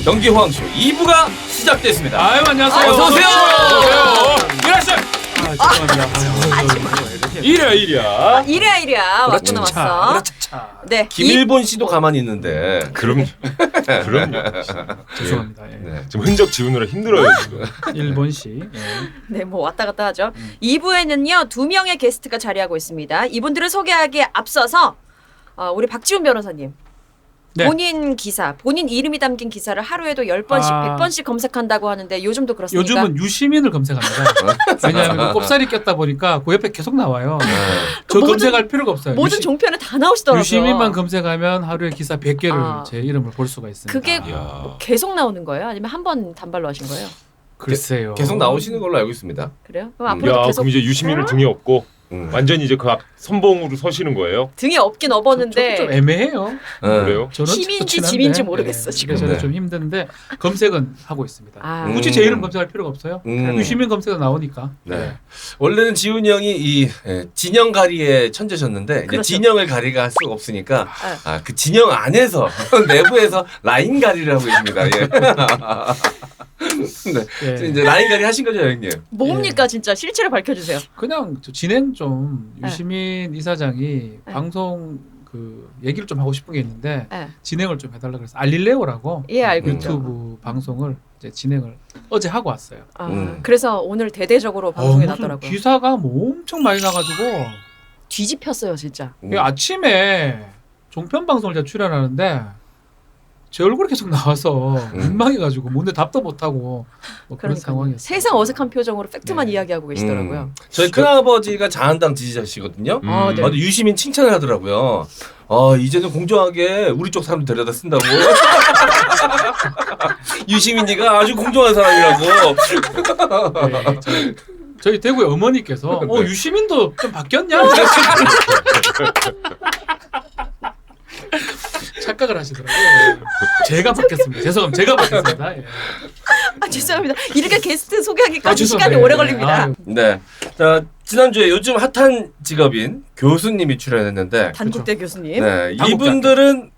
경기 호황쇼 2부가 시작됐습니다. 아유, 안녕하세요. 어서 오세요. 일하시죠. 이랴. 이랴 왔구나 왔어. 네. 김일본 씨도 가만히 있는데. 그럼요. 죄송합니다. 예. 네. 지금 흔적 지우느라 힘들어요 지금. 일본시. 예. 네, 뭐 왔다 갔다 하죠. 2부에는요 2명의 게스트가 자리하고 있습니다. 이분들을 소개하기에 앞서서 우리 박지훈 변호사님. 네. 본인 기사, 본인 이름이 담긴 기사를 하루에도 10번씩, 100번씩 검색한다고 하는데 요즘도 그렇습니까? 요즘은 유시민을 검색합니다. 왜냐하면 꼽살이 꼈다 보니까 그 옆에 계속 나와요. 저 검색할 필요가 없어요. 모든 종편에 다 나오시더라고요. 유시민만 검색하면 하루에 기사 100개를 제 이름을 볼 수가 있습니다. 그게 뭐 계속 나오는 거예요? 아니면 한 번 단발로 하신 거예요? 글쎄요. 계속 나오시는 걸로 알고 있습니다. 그래요? 그럼 앞으로도 야, 계속 그럼 이제 유시민은 등에 업고 완전히 이제 그 앞 선봉으로 서시는 거예요? 등에 업긴 업었는데 좀 애매해요. 그래요? 저는 힘인지 좋긴 한데, 짐인지 모르겠어, 네, 지금. 저는 네. 좀 힘든데 검색은 하고 있습니다. 굳이 제 이름 검색할 필요가 없어요. 유시민 검색어 나오니까. 네. 원래는 지훈이 형이 이 진영 가리의 천재셨는데 이제 그렇죠. 진영을 가리가 할 수가 없으니까 그 진영 안에서 내부에서 라인 가리를 하고 계십니다. 예. 네. 예. 이제 라인 가리 하신 거죠, 형님? 뭡니까 진짜 실체를 밝혀주세요. 그냥 저 진행 좀 유시민 이사장이 방송 그 얘기를 좀 하고 싶은 게 있는데 네. 진행을 좀 해달라 그래서 알릴레오라고 예, 알고 있죠. 유튜브 방송을 이제 진행을 어제 하고 왔어요. 그래서 오늘 대대적으로 방송에 무슨 나더라고요. 기사가 뭐 엄청 많이 나가지고 뒤집혔어요 진짜. 아침에 종편 방송을 제가 출연하는데 제 얼굴이 계속 나와서 민망해가지고 뭔데 답도 못하고 뭐 그런 상황이었어요. 세상 어색한 표정으로 팩트만 네. 이야기하고 계시더라고요. 저희 큰아버지가 자한당 지지자시거든요. 네. 아주 유시민 칭찬을 하더라고요. 이제는 공정하게 우리 쪽 사람들 데려다 쓴다고. 유시민이가 아주 공정한 사람이라고. 네, 저희 대구의 어머니께서 유시민도 좀 바뀌었냐? 착각을 하시더라고요. 제가 바뀌었습니다. 죄송합니다. 제가 바뀌었습니다. 예. 죄송합니다. 이렇게 게스트 소개하기까지 죄송해요. 시간이 오래 걸립니다. 네. 자, 지난주에 요즘 핫한 직업인 교수님이 출연했는데 단국대 교수님. 네, 이분들은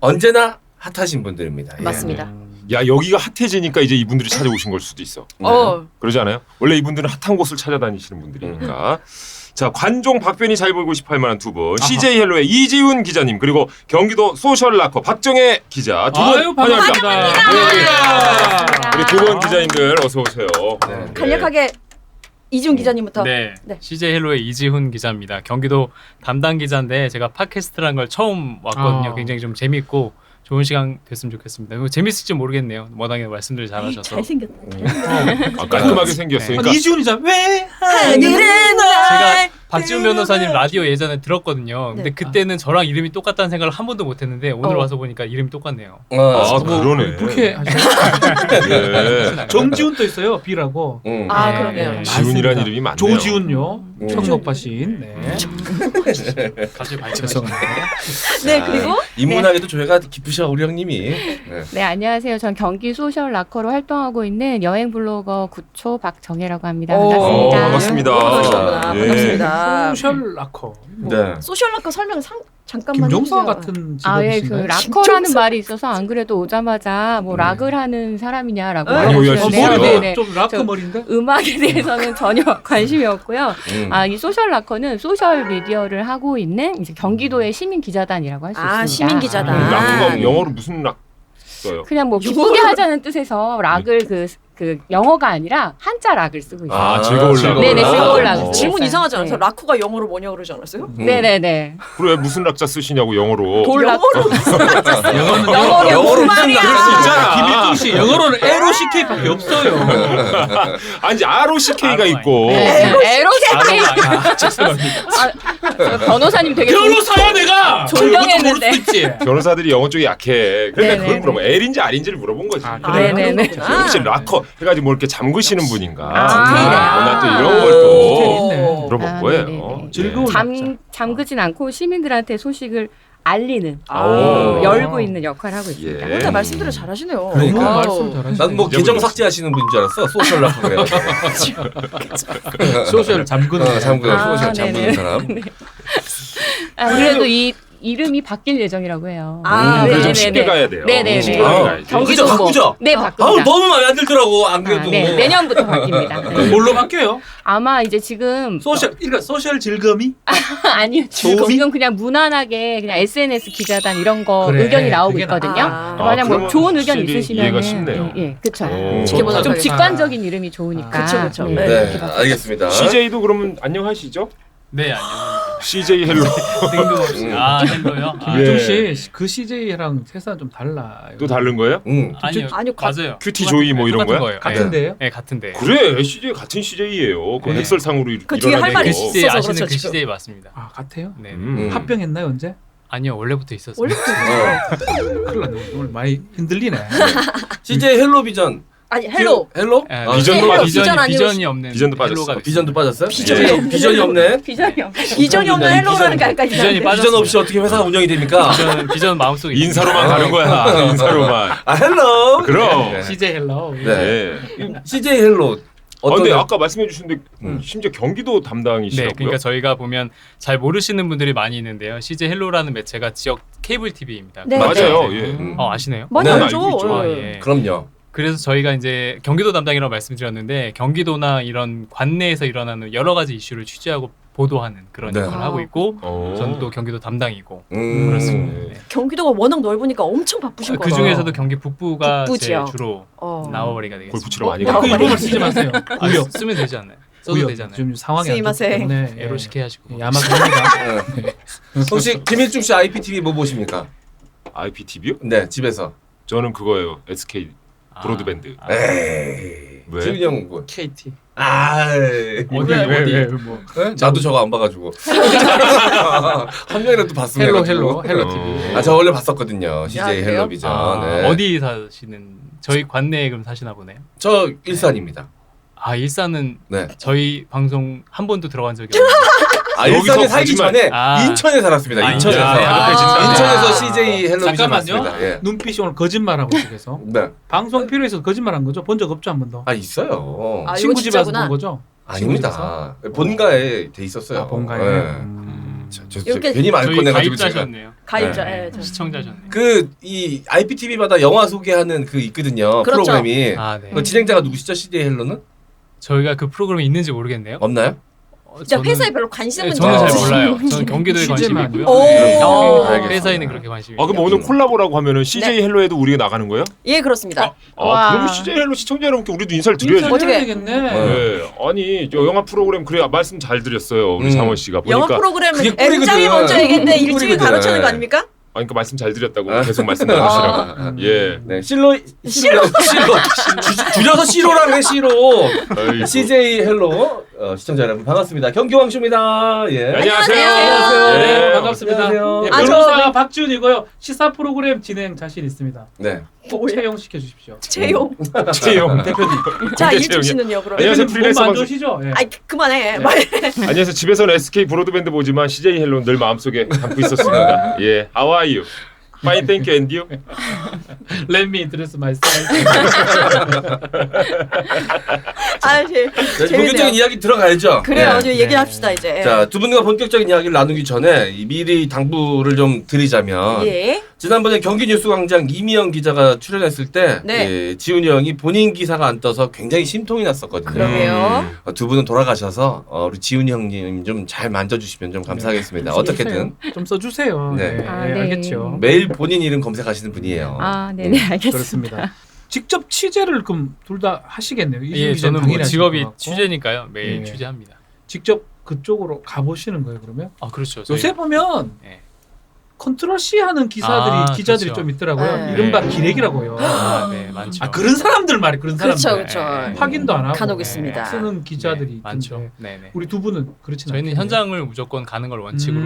언제나 핫하신 분들입니다. 예. 맞습니다. 야, 여기가 핫해지니까 이제 이분들이 찾아오신 걸 수도 있어. 그러지 않아요? 원래 이분들은 핫한 곳을 찾아다니시는 분들이니까. 자, 관종 박변이 잘 보이고 싶어 할 만한 두 분. CJ 헬로의 이지훈 기자님, 그리고 경기도 소셜 락커 박정혜 기자. 두 분 환영합니다. 우리 두 분 기자님들 어서 오세요. 네. 간략하게 이지훈 기자님부터. 네. CJ 헬로의 이지훈 기자입니다. 경기도 담당 기자인데 제가 팟캐스트라는 걸 처음 왔거든요. 굉장히 좀 재밌고 좋은 시간 됐으면 좋겠습니다. 이거 재밌을지 모르겠네요. 워낙에 말씀들 잘하셔서. 잘생겼다. 깔끔하게 생겼어. 그러니까 이지훈이자 왜 하늘은 제가 박지훈 변호사님 라디오 예전에 들었거든요. 근데 네. 그때는 저랑 이름이 똑같다는 생각을 한 번도 못했는데 오늘 와서 보니까 이름이 똑같네요. 그러네. 그렇게 하시나요? 정지훈도 있어요. B라고. 그러네요. 지훈이라는 이름이 많네요. 조지훈요. 청록바 시인. 네. 갑자기 밝혀서. 죄송합니다. 네, 그리고 인문학에도 조예가 깊으셔 우리 형님이. 네, 안녕하세요. 전 경기 소셜 락커로 활동하고 있는 여행 블로거 구초 박정혜라고 합니다. 반갑습니다. 반갑습니다. 반갑습니다. 소셜 락커. 네. 소셜 락커 설명 잠깐만 김종서 해주세요. 같은 예, 직업이신가요? 그 락커라는 말이 있어서 안 그래도 오자마자 뭐 락을 하는 사람이냐라고 많이 오해하시네요. 물어보셨는데 좀 락커 머리인데? 음악에 대해서는 전혀 관심이 없고요. 이 소셜 락커는 소셜 미디어를 하고 있는 이제 경기도의 시민 기자단이라고 할 수 있습니다. 시민 기자단. 락커가 영어로 무슨 락 써요? 그냥 뭐 기쁘게 하자는 뜻에서 락을 그 영어가 아니라 한자 락을 쓰고 있어요. 즐거울 락. 네네, 즐거울 락. 질문 이상하지 않았어요? 네. 락커가 영어로 뭐냐 그러지 않았어요? 네네네. 그래 무슨 락자 쓰시냐고 영어로. 돌락. 영어로 무슨 있잖아. 김일중 씨 영어로는 LOCK밖에 없어요. 아니 ROCK가 있고. 에로스케이. 죄송합니다. 변호사님 되게 변호사야 내가. 존경했는데. 모를 수도 있지. 변호사들이 영어 쪽이 약해. 근데 네네네. 그걸 물어보면 L인지 R인지를 물어본 거지. 네네네. 혹시 락커 해가지고 뭐 이렇게 잠그시는 분인가? 아. 또 이런 걸 또 있네. 물어본 거예요. 네네네. 즐거운 잠그진 않고 시민들한테 소식을 알리는 오. 열고 있는 역할을 하고 있습니다. 예. 혼자 말씀대로 잘하시네요. 그러니까. 너무 아우. 말씀 잘하시네. 난 뭐 계정 삭제하시는 분인 줄 알았어. 소셜 락커 그래가지고. 소셜 잠그는 잠그는 아, 소셜 잠그는 네네. 사람. 그래도 이 이름이 바뀔 예정이라고 해요. 아, 그래서 좀 네네네. 쉽게 가야 돼요. 네네네. 쉽게 가야지. 경기도 뭐- 바꾸죠? 네, 아우 바꿉니다. 너무 마음에 안 들더라고 안 그래도. 네, 내년부터 바뀝니다. 네. 뭘로 바뀌어요? 아마 이제 지금 그러니까 소셜 즐거미? 아니요. 도움이? 지금 그냥 무난하게 그냥 SNS 기자단 이런 거 그래, 의견이 나오고 그게 있거든요. 아. 만약 뭐 그러면 좋은 의견 확실히 있으시면 이해가 쉽네요. 예, 그렇죠. 지켜보도록 좀 하겠습니다. 직관적인 이름이 좋으니까. 그쵸, 그쵸. 네, 네, 그렇게 바뀌었어요. 알겠습니다. CJ도 그러면 안녕하시죠? 네, 안녕합니다. CJ 헬로. 뜬금없이. 아, 헬로요? 아, 예. 김일중 씨그 CJ랑 회사 좀 달라. 또 다른 거예요? 아니요. 아니요, 맞아요. 큐티 조이 뭐 이런 똑같은 거야? 거예요. 같은데요? 네, 같은데. 그래 CJ 같은 CJ예요. 그 네. 엑셀상으로 그 뒤에 할 말이 그 있어서 CJ 아시는 그렇죠, 그 지금. CJ 맞습니다. 아 같아요? 네. 합병했나요 언제? 아니요, 원래부터 있었어요. 원래부터 큰일 났네. 오늘 많이 흔들리네. CJ 헬로비전. 아니 헬로. 헬로? 예, 아, 비전도 헬로, 빠졌어요. 비전 아니고 비전이 없는 비전도 빠졌어. 헬로가 됐어요. 비전도 빠졌어요? 비전이 비전이 없네. 비전이 없어요. 비전이 없는 헬로라는 게 약간 비전이 이상한데. 빠졌어요. 비전 없이 어떻게 회사가 운영이 됩니까? 비전 마음속에 있어요. 인사로만 가는 거야. 인사로만. 아 헬로. 그럼. 네. CJ 헬로. 네. 네. CJ 헬로. 근데 아까 말씀해 주셨는데 음. 심지어 경기도 네, 담당이시라고요? 그러니까 저희가 보면 잘 모르시는 분들이 많이 있는데요. CJ 헬로라는 매체가 지역 케이블 TV입니다. 네, 맞아요. 네. 예. 아시네요? 많이 네, 알죠. 알고 있죠. 아, 예. 예. 그럼요. 그래서 저희가 이제 경기도 담당이라고 말씀드렸는데 경기도나 이런 관내에서 일어나는 여러 가지 이슈를 취재하고 보도하는 그런 네. 역할을 하고 있고 어. 저는 또 경기도 담당이고 그렇습니다. 그렇습니다. 네. 경기도가 워낙 넓으니까 엄청 바쁘신 그 거죠. 중에서도 경기 북부가 북부 제 지역. 주로 어. 나와버리가 골프 되겠습니다. 치러 많이 그 가고. 이름을 쓰지 마세요. 아, 구역. 쓰면 되지 않나요? 써도 구역. 되잖아요. 지금 상황이 안 좋기 스미마셍. 때문에 에로시케 하시고. 야마입니다. 네. 혹시 김일중 씨 IPTV 뭐 보십니까? IPTV요? 네, 집에서. 저는 그거예요. SK 아, 브로드밴드. 아, 에이. 왜? 지훈이 형 뭐. KT. 아. 어디 뭐. 나도 저거 안 봐가지고. 한 명이라도 봤으면 헬로 해가지고. 헬로 TV. 아, 저 원래 봤었거든요. CJ 그래요? 헬로비전. 아, 네. 어디 사시는 저희 관내에 그럼 사시나 보네요. 저 일산입니다. 아 일산은 네. 저희 방송 한 번도 들어간 적이 없는데 아, 여기서 일산에 살기 거짓말. 전에 아. 인천에 살았습니다. 아, 인천에서. 인천. 아, 인천에서 CJ 헬로비전 잠깐만요. 봤습니다. 예. 눈빛이 오늘 거짓말하고 있어서 네. 방송 필요해서 거짓말한 거죠? 본 적 없죠 한 번도. 아, 있어요. 아, 친구 이거 집에서 진짜구나. 본 거죠? 아닙니다. 본가에 돼 있었어요. 아, 본가에. 네. 저 이렇게 괜히 말 저희 꺼내가지고 제가. 가입자셨네요. 가입자. 네. 예, 저. 시청자셨네요. 그 이 IPTV마다 영화 소개하는 그 있거든요. 그렇죠. 프로그램이. 아 네. 그 진행자가 누구시죠? CJ 헬로는? 저희가 그 프로그램이 있는지 모르겠네요. 없나요? 진짜 회사에 별로 관심은 네, 저는 잘 없으신 몰라요. 분이. 저는 경기도에 관심이 취재만. 있고요. 오. 네. 알겠습니다. 회사에는 그렇게 관심이. 아 그럼 오늘 콜라보라고 하면은 CJ 헬로에도 우리가 나가는 거예요? 예, 그렇습니다. 와. 그러면 CJ 헬로 시청자 여러분께 우리도 인사를 드려야지. 어떻게- 해야 되겠네. 네. 아니 저 영화 프로그램 그래 말씀 잘 드렸어요 우리 장원 씨가 영화 보니까. 프로그램은 그게 꿀이거든. M장이 먼저 얘기했는데 일찍이 꿀이거든. 가로채는 거 아닙니까? 그러니까 말씀 잘 드렸다고 계속 말씀 나누시라고. 예. 네, 실로 줄여서 시로랑 해 시로. 아이고. CJ 헬로 시청자 여러분 반갑습니다. 경기왕쇼입니다. 예. 안녕하세요. 안녕하세요. 네, 예. 반갑습니다. 안녕하세요. 네, 아, 변호사 박준이고요. 시사 프로그램 진행 자신 있습니다. 네. 꼭 채용시켜 주십시오. 채용. 최영. 대표님. 자, 공개 이일중 채용이요. 씨는요, 그러면? 안녕하세요. 대표님 프리랜서 몸안 방송. 좋으시죠? 예. 아이, 그만해. 네. 말. 안녕하세요. 집에서는 SK 브로드밴드 보지만 CJ 헬로는 늘 마음속에 담고 있었습니다. 예. How are you? Fine, thank you. And you? Let me introduce myself. 아, 네, 재밌네요. 본격적인 이야기 들어가야죠. 그래요. 네. 이제 얘기를 합시다, 이제. 자, 두 분과 본격적인 이야기를 나누기 전에 미리 당부를 좀 드리자면 예. 지난번에 경기 뉴스광장 이미영 기자가 출연했을 때 네. 예, 지훈이 형이 본인 기사가 안 떠서 굉장히 심통이 났었거든요. 그러게요. 두 분은 돌아가셔서 우리 지훈이 형님 좀 잘 만져주시면 좀 감사하겠습니다. 어떻게든 좀 써주세요. 네. 네, 아, 네, 네. 음. 알겠죠. 매일 본인 이름 검색하시는 분이에요. 아, 네네 알겠습니다. 그렇습니다. 직접 취재를 그럼 둘 다 하시겠네요. 이준 예, 기자는 저는 뭐 당연히 하실 직업이 것 같고. 취재니까요. 매일 예. 취재합니다. 직접 그쪽으로 가보시는 거예요, 그러면? 아 그렇죠. 요새 보면 예. 컨트롤 C 하는 기사들이 기자들이 그렇죠. 좀 있더라고요. 네. 이른바 기레기라고요. 네, 많죠. 아 그런 사람들 말이 그런 그렇죠, 사람들. 그렇죠. 네. 확인도 안 하고 간혹 있습니다. 쓰는 기자들이 네, 많죠. 있던데 네, 네. 우리 두 분은 그렇진 저희는 않겠네요. 현장을 무조건 가는 걸 원칙으로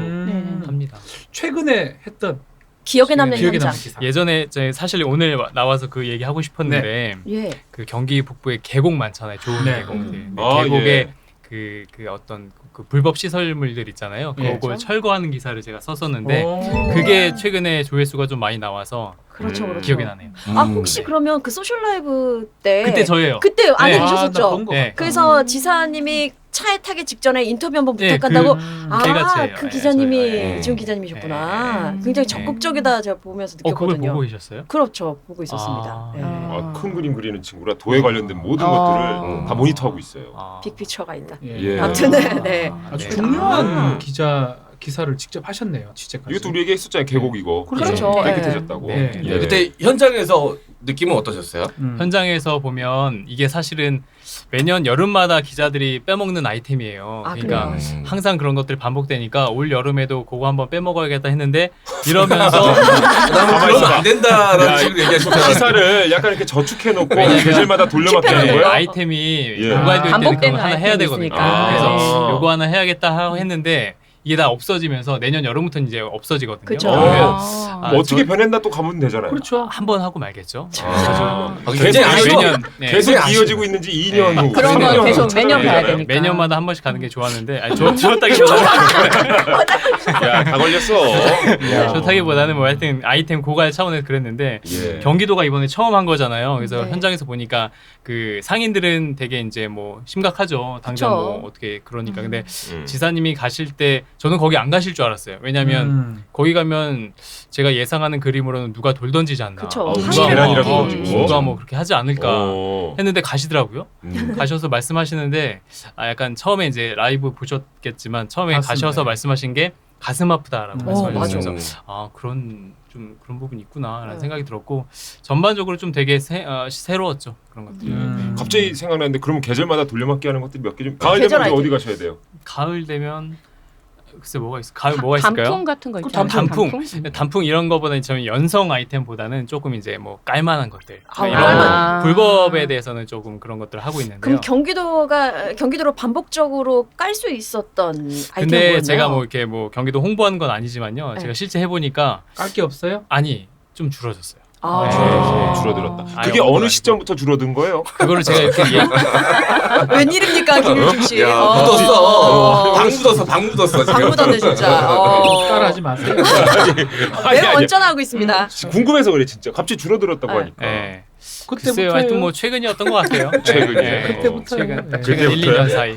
합니다. 최근에 했던 기억에 남는 기억에 현장. 남는 기사. 예전에 저희 사실 오늘 나와서 그 얘기 하고 싶었는데 예. 그 경기 북부에 계곡 많잖아요. 좋은 네. 계곡들. 네, 아, 계곡에 예. 그 어떤 그 불법 시설물들 있잖아요. 예. 그걸 철거하는 기사를 제가 썼었는데 오. 그게 최근에 조회수가 좀 많이 나와서 그렇죠, 그렇죠. 기억이 나네요. 아, 혹시 그러면 그 소셜 라이브 때 그때 저예요. 그때 안에 네. 아, 계셨었죠? 나본것 네. 같다. 그래서 지사님이 차에 타기 직전에 인터뷰 한번 네, 부탁한다고. 걔가 제예요. 그 예, 기자님이 저예요. 예. 이지훈 기자님이셨구나. 예. 굉장히 적극적이다 제가 보면서 그걸 느꼈거든요. 보고 계셨어요? 그렇죠, 보고 있었습니다. 아. 예. 큰 그림 그리는 친구라 도에 관련된 모든 것들을 다 모니터하고 있어요. 아. 빅피처가 있다. 예. 아무튼 네. 아주 네. 중요한 기사를 직접 하셨네요. 취재까지. 이것도 우리 얘기했었잖아요. 계곡 이거. 그렇죠. 깨끗해졌다고. 네. 네. 네, 그때 현장에서 느낌은 어떠셨어요? 현장에서 보면 이게 사실은 매년 여름마다 기자들이 빼먹는 아이템이에요. 아, 그러니까 그래요? 항상 그런 것들이 반복되니까 올 여름에도 그거 한번 빼먹어야겠다 했는데 이러면서 나는 그러면 안 된다라는 야, 식으로 얘기하셨잖아요. 기사를 약간 이렇게 저축해놓고 왜냐면 계절마다 돌려막기 하는 네. 거예요? 아이템이 예. 고갈될 때는 반복되는 그거 하나 해야 아이템이 되거든요. 있으니까. 그래서 네. 요거 하나 해야겠다 하고 했는데 이게 다 없어지면서 내년 여름부터는 이제 없어지거든요. 그쵸. 그러면 아. 아, 뭐 어떻게 저- 변했나 또 가면 되잖아요. 그렇죠. 한 번 하고 말겠죠. 아, 계속 굉장히 아쉬워. 매년 네. 계속 아쉬워요. 이어지고 있는지 2년 후. 그런 건 3년 후 계속 매년 찾아내잖아요. 봐야 되니까. 매년마다 한 번씩 가는 게 좋았는데 아니 좋았다기보다는 야, 다 걸렸어. 좋다기보다는 뭐 하여튼 아이템 고갈 차원에서 그랬는데 예. 경기도가 이번에 처음 한 거잖아요. 그래서 네. 현장에서 보니까 그 상인들은 되게 이제 뭐 심각하죠. 당장 그쵸. 뭐 어떻게 그러니까 근데 음. 지사님이 가실 때 저는 거기 안 가실 줄 알았어요. 왜냐하면 거기 가면 제가 예상하는 그림으로는 누가 돌 던지지 않나. 그쵸. 누가 계란이라도 뭐, 던지고. 누가 뭐 그렇게 하지 않을까 어. 했는데 가시더라고요. 가셔서 말씀하시는데 약간 처음에 이제 라이브 보셨겠지만 처음에 맞습니다. 가셔서 말씀하신 게 가슴 아프다라고 말씀하셨어요. 맞아. 아 그런 좀 그런 부분이 있구나라는 네. 생각이 들었고 전반적으로 좀 되게 새로웠죠 그런 것들이. 네. 갑자기 생각나는데 그러면 계절마다 돌려막기 하는 것들이 몇 개 좀. 가을 계절 되면 이제 아이템. 어디 가셔야 돼요? 가을 되면 글쎄 뭐가 있어? 가을 뭐가 있을까요? 단풍 같은 거 있잖아요. 단풍. 단풍 이런 거보다는 저는 연성 아이템보다는 조금 이제 뭐 깔만한 것들 아, 이런 깔만. 불법에 대해서는 조금 그런 것들을 하고 있는데요. 그럼 경기도로 반복적으로 깔 수 있었던 아이템 근데 뭐였나요? 제가 뭐 이렇게 뭐 경기도 홍보하는 건 아니지만요. 네. 제가 실제 해보니까 깔 게 없어요? 아니 좀 줄어졌어요. 아, 네. 줄어들었다. 아, 그게 영어도 어느 아니고. 시점부터 줄어든 거예요? 그거를 제가 이렇게 웬일입니까 김일중 씨? 야, 어. 묻었어. 방 묻었어. 방 지금. 묻었네 진짜. 따라하지 마세요. 매우 언짢아하고 있습니다. 궁금해서 그래 진짜. 갑자기 줄어들었다고 네. 하니까. 예. 그때부터 글쎄요. 하여튼 뭐 최근이었던 것 같아요. 최근이에요. 예. 그때부터 최근 네. 최근 1, 2년 사이.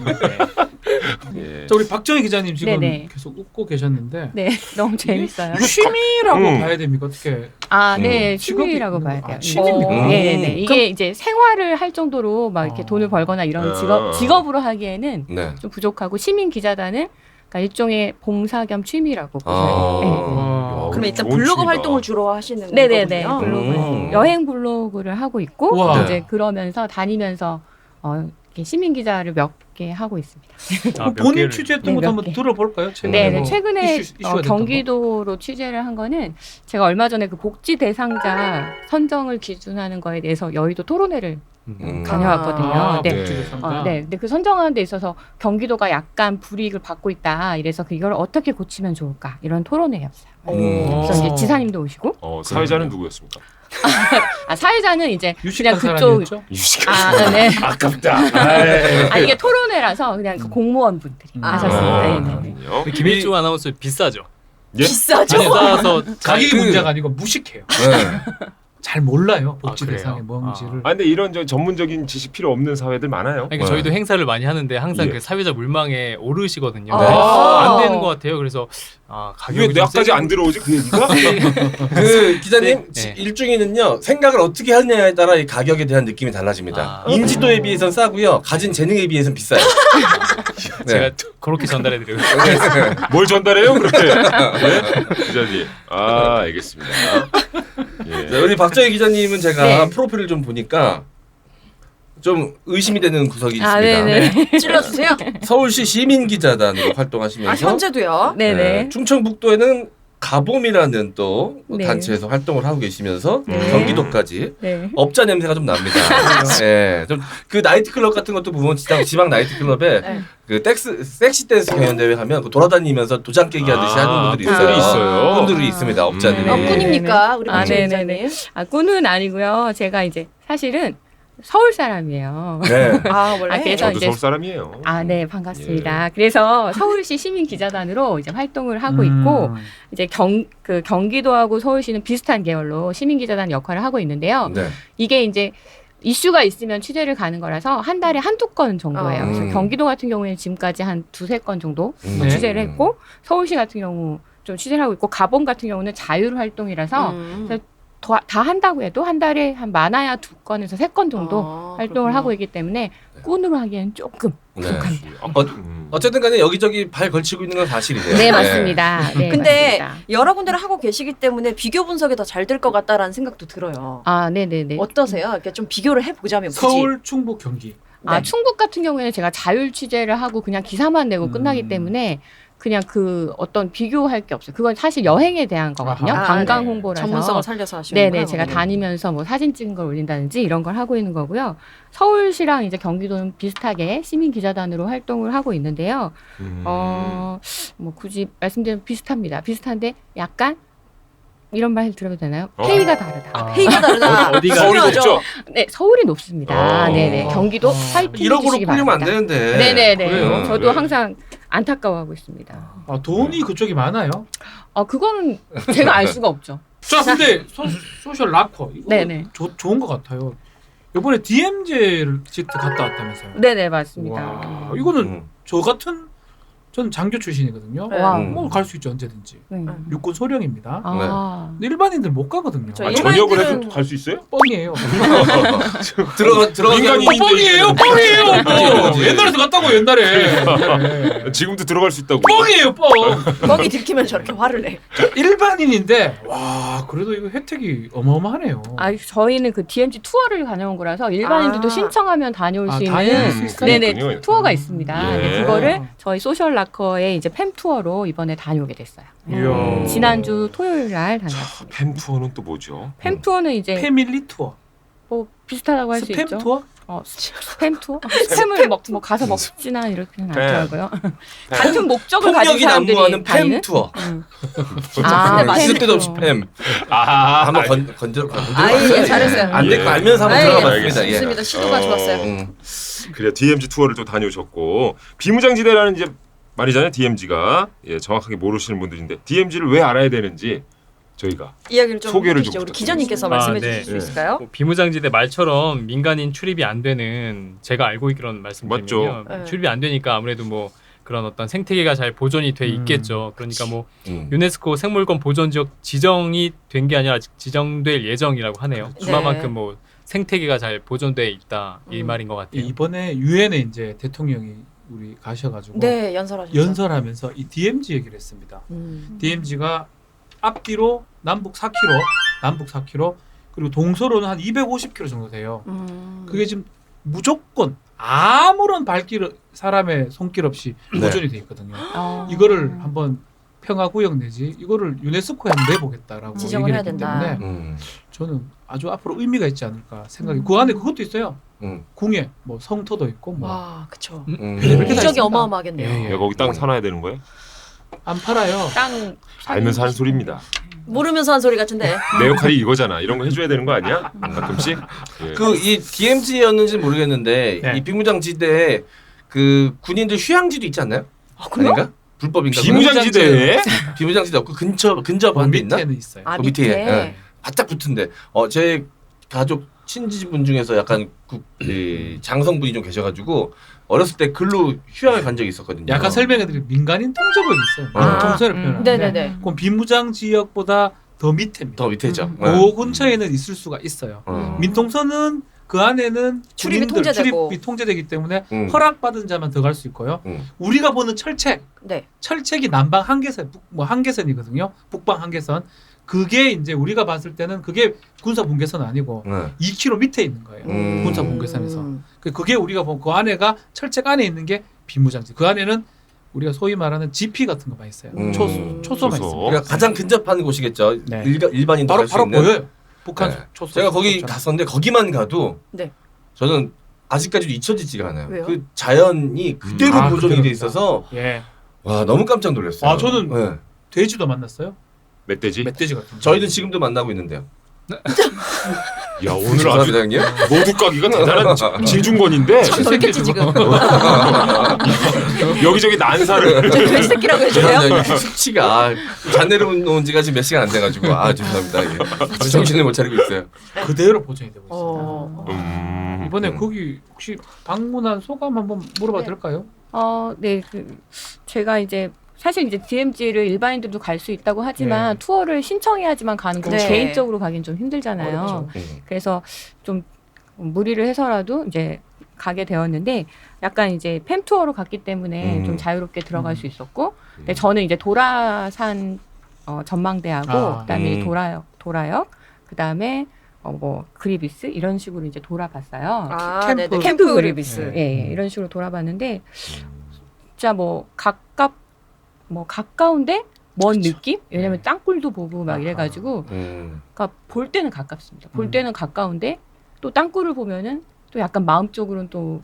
예. 자, 우리 박정희 기자님 지금 네네. 계속 웃고 계셨는데 네, 너무 재밌어요. 취미라고 음. 봐야 됩니까? 어떻게? 아, 네, 직업이 취미라고 있는 봐야 거. 돼요. 아, 취미입니까? 네, 네. 이게 이제 생활을 할 정도로 막 이렇게 어. 돈을 벌거나 이런 아. 직업으로 하기에는 네. 좀 부족하고 시민 기자단은 그러니까 일종의 봉사 겸 취미라고 아. 보셔요. 네. 와. 그럼 일단 좋은 블로그 취미다. 활동을 주로 하시는 네네네. 거군요. 블로그 여행 블로그를 하고 있고 우와. 이제 그러면서 다니면서 이렇게 시민 기자를 몇 개 하고 있습니다. 아, 몇 본인 개를. 취재했던 네, 것도 몇 한번 개. 들어볼까요? 네, 뭐 최근에 이슈가 됐던 경기도로 취재를 한 거는 제가 얼마 전에 그 복지 대상자 선정을 기준하는 거에 대해서 여의도 토론회를 다녀왔거든요. 거. 아, 네. 복지 대상자. 네, 근데 그 선정하는 데 있어서 경기도가 약간 불이익을 받고 있다. 이래서 이걸 어떻게 고치면 좋을까 이런 토론회였어요. 그래서 이제 지사님도 오시고, 사회자는 누구였습니까? 사회자는 이제 유식한 그냥 그쪽, 사람이었죠? 네. 아깝다. 이게 토론회라서 그냥 그 공무원분들이 하셨습니다. 네, 네. 그렇군요. 김일중 아나운서 비싸죠. 예? 비싸죠. 비싸서 가격이 그- 문제가 아니고 무식해요. 네. 잘 몰라요 복지 그래요? 대상이 뭔지를. 아 근데 이런 저 전문적인 지식 필요 없는 사회들 많아요. 그러니까 저희도 행사를 많이 하는데 항상 예. 그 사회자 물망에 오르시거든요. 네. 안 되는 것 같아요. 그래서 왜 가격이 좀 내가까지 세게 안 들어오지 그 얘기가? 그 기자님 네. 일중이는요 생각을 어떻게 하느냐에 따라 이 가격에 대한 느낌이 달라집니다. 아. 인지도에 비해서는 싸고요, 가진 재능에 비해서는 비싸요. 네. 제가 그렇게 전달해드리고 뭘 전달해요 그렇게? 예? 기자님. 알겠습니다. 예. 자, 우리 박정희 기자님은 제가 네. 프로필을 좀 보니까 좀 의심이 되는 구석이 있습니다. 네네. 찔러주세요. 서울시 시민기자단으로 활동하시면서 현재도요. 네네. 충청북도에는 가봄이라는 또 네. 단체에서 활동을 하고 계시면서 네. 경기도까지 네. 업자 냄새가 좀 납니다. 네, 좀 그 나이트클럽 같은 것도 보면 지방 나이트클럽에 네. 그 섹시 댄스 경연 대회 하면 그 돌아다니면서 도장 깨기 하듯이 하는 분들이 있어요. 분들이 있어요. 분들이 있습니다. 업자들이. 꾼입니까 우리 아, 박정희 네네네. 기자님? 꾼은 아니고요. 제가 이제 사실은 서울 사람이에요. 네. 아 원래. 그래서 저도 이제 서울 사람이에요. 네, 반갑습니다. 그래서 서울시 시민기자단으로 이제 활동을 하고 있고, 이제 경기도하고 서울시는 비슷한 계열로 시민기자단 역할을 하고 있는데요. 네. 이게 이제 이슈가 있으면 취재를 가는 거라서 한 달에 한두 건 정도예요. 그래서 음. 경기도 같은 경우에는 지금까지 한 두세 건 정도 네. 취재를 했고 서울시 같은 경우 좀 취재를 하고 있고 가본 같은 경우는 자율 활동이라서 다 한다고 해도 한 달에 한 많아야 2건에서 3건 정도 활동을 그렇군요. 하고 있기 때문에 꾼으로 하기엔 조금 네. 부족합니다. 어쨌든 간에 여기저기 발 걸치고 있는 건 사실이네요. 네, 맞습니다. 네, 근데 맞습니다. 여러 군데를 하고 계시기 때문에 비교 분석이 더 잘 될 것 같다라는 생각도 들어요. 아, 네네네. 어떠세요? 이렇게 좀 비교를 해보자면 굳이. 서울, 충북, 경기. 아, 네. 충북 같은 경우에는 제가 자율 취재를 하고 그냥 기사만 내고 끝나기 때문에 그냥 그 어떤 비교할 게 없어요. 그건 사실 여행에 대한 거거든요. 아하. 관광 네. 홍보라서. 전문성을 살려서 하시는 네네, 제가 다니면서 뭐 사진 찍은 걸 올린다든지 이런 걸 하고 있는 거고요. 서울시랑 이제 경기도는 비슷하게 시민 기자단으로 활동을 하고 있는데요. 뭐 굳이 말씀드리면 비슷합니다. 비슷한데 약간 이런 말 들어도 되나요? 페이가 다르다. 페이가 다르다. 어디가 서울이 높죠? 네, 서울이 높습니다. 어. 네네, 경기도 화이팅 1억으로 해주시기 풀리면 안 바랍니다. 되는데. 네네네. 그래요? 저도 네. 항상 안타까워하고 있습니다. 아, 돈이 그쪽이 많아요. 그거는 제가 알 수가 없죠. 자, 근데 소셜 락커 이거 네네. 좋은 것 같아요. 이번에 DMZ를 갔다 왔다면서요. 네네, 맞습니다. 와, 이거는 음. 저 같은 저는 장교 출신이거든요. 네. 와. 음. 뭐 갈 수 있죠 언제든지. 네. 육군 소령입니다. 아, 근데 일반인들 못 가거든요. 저 아, 일반인들은- 전역을 해도 갈 수 있어요? 뻥이에요. 들어가게 민간인인데 뻥이에요. 뻥이에요. 뻥. 옛날에도 갔다고 옛날에. 지금도 들어갈 수 있다고. 뻥이에요. 뻥. 뻥이 들키면 저렇게 화를 내. 일반인인데 와 그래도 이거 혜택이 어마어마하네요. 저희는 그 DMZ 투어를 다녀온 거라서 일반인들도 아. 신청하면 다녀올 수 다녀올 있는 수 있어요? 네네 그렇군요. 투어가 있습니다. 예. 네, 그거를 저희 소셜 락커의 이제 팸 투어로 이번에 다녀오게 됐어요. 이야. 지난주 토요일 날 다녀왔습니다. 팸 투어는 또 뭐죠? 팸 투어는 이제 패밀리 투어, 뭐 비슷하다고 할 수 있죠. 스팸 투어. 스팸 투어? 스팸을 뭐 가서 먹지나 이렇게는 팸. 않더라고요. 같은 목적을 가진 폭력이 사람들이 난무하는 다니는. 팸 투어. 아, 근데 있을 팸 때도 없이 투어. 팸. 아, 한번 건져. 예, 잘했어요. 안 될 거 예. 알면서 한번 아이, 들어가 봤습니다. 예. 좋습니다. 시도가 좋았어요. 그래요. DMZ 투어를 또 다녀오셨고 비무장지대라는 이제 말이잖아요. DMZ가 정확하게 모르시는 분들인데 DMZ를 왜 알아야 되는지 저희가 이야기를 좀 소개를 해주시죠. 좀 우리 기자님께서 부탁드리겠습니다. 말씀해 아, 주실 수 네. 있을까요? 뭐 비무장지대 말처럼 민간인 출입이 안 되는 제가 알고 있기로는 말씀드리면요. 맞죠. 네. 출입이 안 되니까 아무래도 뭐 그런 어떤 생태계가 잘 보존이 돼 있겠죠. 그러니까 뭐 유네스코 생물권 보존 지역 지정이 된 게 아니라 아직 지정될 예정이라고 하네요. 네. 그만큼 뭐 생태계가 잘 보존돼 있다 이 말인 것 같아요. 이번에 유엔에 이제 대통령이 우리 가셔가지고 네, 연설하셨죠. 연설하면서 이 DMZ 얘기를 했습니다. DMZ가 앞뒤로 남북 4km 그리고 동서로는 한 250km 정도 돼요. 그게 지금 무조건 아무런 발길 사람의 손길 없이 네. 보존이 돼 있거든요. 이거를 한번 평화구역 내지 이거를 유네스코에 한번 내보겠다라고 지정을 얘기를 해야 했기 된다. 때문에 저는 아주 앞으로 의미가 있지 않을까 생각이. 그 안에 그것도 있어요. 궁예, 뭐 성터도 있고 뭐. 와, 그쵸. 이렇게 다 이적이 있습니다. 어마어마하겠네요. 예, 예. 야, 거기 땅 사놔야 되는 거예요? 안 팔아요. 땅 알면서 하는 소리입니다. 모르면서 한 소리 같은데. 내 역할이 이거잖아. 이런 거 해줘야 되는 거 아니야? 가끔씩. 예. 그 이 DMZ였는지 모르겠는데 네. 이 비무장지대에 그 군인들 휴양지도 있지 않나요? 그래요? 아닌가? 불법인가? 비무장지대에 비무장지대 없고 근접 한데 있나? 밑에는 있어요. 아, 그 밑에. 밑에. 예. 바짝 붙은데 제 가족 친지분 중에서 약간 이 장성분이 좀 계셔가지고 어렸을 때 글로 휴양을 간 적이 있었거든요. 약간 설명해드리면 민간인 통제구역이 있어요. 아. 통제를 표현하는데 네네네. 그건 비무장 지역보다 더 밑에입니다. 더 밑에죠. 그 근처에는 있을 수가 있어요. 어. 민통선은 그 안에는 출입이 군인들 통제되고. 출입이 통제되기 때문에 음. 허락받은 자만 들어갈 수 있고요. 우리가 보는 네. 철책이 남방 한계선, 한계선이거든요. 북방 한계선. 그게 이제 우리가 봤을 때는 그게 군사 분계선 아니고 2km 밑에 있는 거예요. 군사 분계선에서. 그게 우리가 본 그 안에가 철책 안에 있는 게 비무장지. 그 안에는 우리가 소위 말하는 GP 같은 거 많이 있어요. 초소가 있어요. 그러니까 가장 근접한 곳이겠죠. 네. 일반인도 바로 갈 수 바로 있는. 보여요. 북한 네. 초소. 제가 거기 초소잖아요. 갔었는데 거기만 가도 네. 저는 아직까지도 잊혀지지가 않아요. 왜요? 그 자연이 그대로 아, 보존이 돼 그대로입니다. 있어서 예. 와 너무 깜짝 놀랐어요. 아, 저는 네. 돼지도 만났어요. 멧돼지? 멧돼지 같은 거. 저희는 지금도 만나고 있는데요. 야 오늘 아주 죄송합니다, 형님. 모두 까기가 대단한 질중권인데 덜겠지 지금. 여기저기 난사를 저 돼지새끼라고 해주세요. 죄송합니다. 수치가 잔내려 놓은 지가 지금 몇 시간 안 돼가지고 죄송합니다. 예. 정신을 못 차리고 있어요. 그대로 보존이 되고 있습니다. 어. 이번에 거기 혹시 방문한 소감 한번 물어봐도 네. 될까요? 네, 제가 이제 사실 이제 DMZ를 일반인들도 갈 수 있다고 하지만 투어를 신청해야지만 가는 거 네. 개인적으로 가긴 좀 힘들잖아요. 어렵죠. 그래서 좀 무리를 해서라도 이제 가게 되었는데 약간 이제 팸 투어로 갔기 때문에 좀 자유롭게 들어갈 수 있었고, 근데 저는 이제 도라산 전망대하고 그다음에 도라역, 그다음에 뭐 그리비스 이런 식으로 이제 돌아봤어요. 아, 캠프. 캠프 그리비스, 네. 이런 식으로 돌아봤는데 진짜 뭐 가까운데 먼 느낌? 왜냐면 땅굴도 보고 막 이래가지고, 그러니까 볼 때는 가깝습니다. 볼 때는 가까운데 또 땅굴을 보면은 또 약간 마음적으로는 또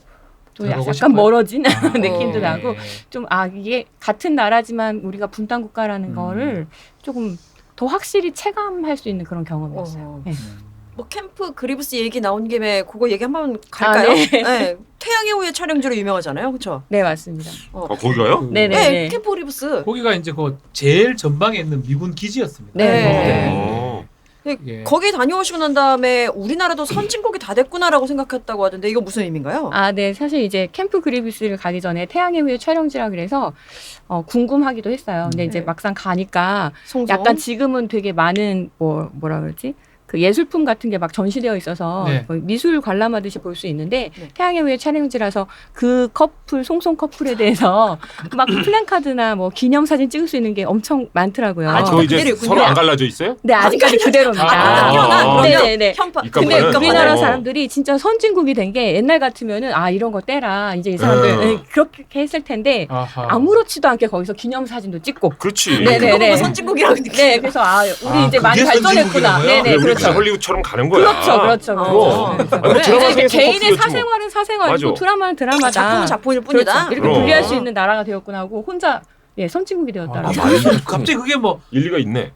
들어가고 약간 싶어요? 멀어진 느낌도 네. 나고, 좀 이게 같은 나라지만 우리가 분단 국가라는 거를 조금 더 확실히 체감할 수 있는 그런 경험이었어요. 네. 뭐 캠프 그리브스 얘기 나온 김에 그거 얘기 한번 갈까요? 네. 네. 태양의 후예 촬영지로 유명하잖아요, 그렇죠? 네, 맞습니다. 거기가요? 네네. 네, 캠프 그리브스. 거기가 이제 그 제일 전방에 있는 미군 기지였습니다. 네. 예. 거기 다녀오시고 난 다음에 우리나라도 선진국이 다 됐구나라고 생각했다고 하던데 이거 무슨 의미인가요? 네. 사실 이제 캠프 그리비스를 가기 전에 태양의 후예 촬영지라 그래서 궁금하기도 했어요. 근데 이제 네. 막상 가니까 송송. 약간 지금은 되게 많은 뭐라 그러지? 그 예술품 같은 게 막 전시되어 있어서 네. 뭐 미술 관람하듯이 볼 수 있는데, 네. 태양의 후예 촬영지라서 그 커플 송송 커플에 대해서 막 플랜카드나 뭐 기념사진 찍을 수 있는 게 엄청 많더라고요. 아, 저 이제 그대로 있군요. 서로 안 갈라져 있어요? 네, 아직까지 그대로입니다. 아, 네네네. 현파. 이깜- 근데 그러니까 우리나라 어. 사람들이 진짜 선진국이 된 게 옛날 같으면은 이런 거 떼라 이제 이 사람들 그렇게 했을 텐데 아하. 아무렇지도 않게 거기서 기념사진도 찍고. 그렇지. 네네. 그거 보고 선진국이라고 느끼. 네, 그래서 우리 이제 많이 그게 발전했구나. 선진국이라고요? 네네, 우리 그렇죠. 헐리우드처럼 가는 거야. 그렇죠. 그럼. 그래서 아니, 뭐 드라마 이제 속에서 개인의 커플이었지 뭐. 사생활은 사생활이고 맞아. 드라마는 드라마다. 작품은 작품일 뿐이다. 그렇죠. 이렇게 그럼. 분리할 수 있는 나라가 되었구나 하고 혼자 선진국이 되었다라고. 갑자기 그게 뭐 일리가 있네.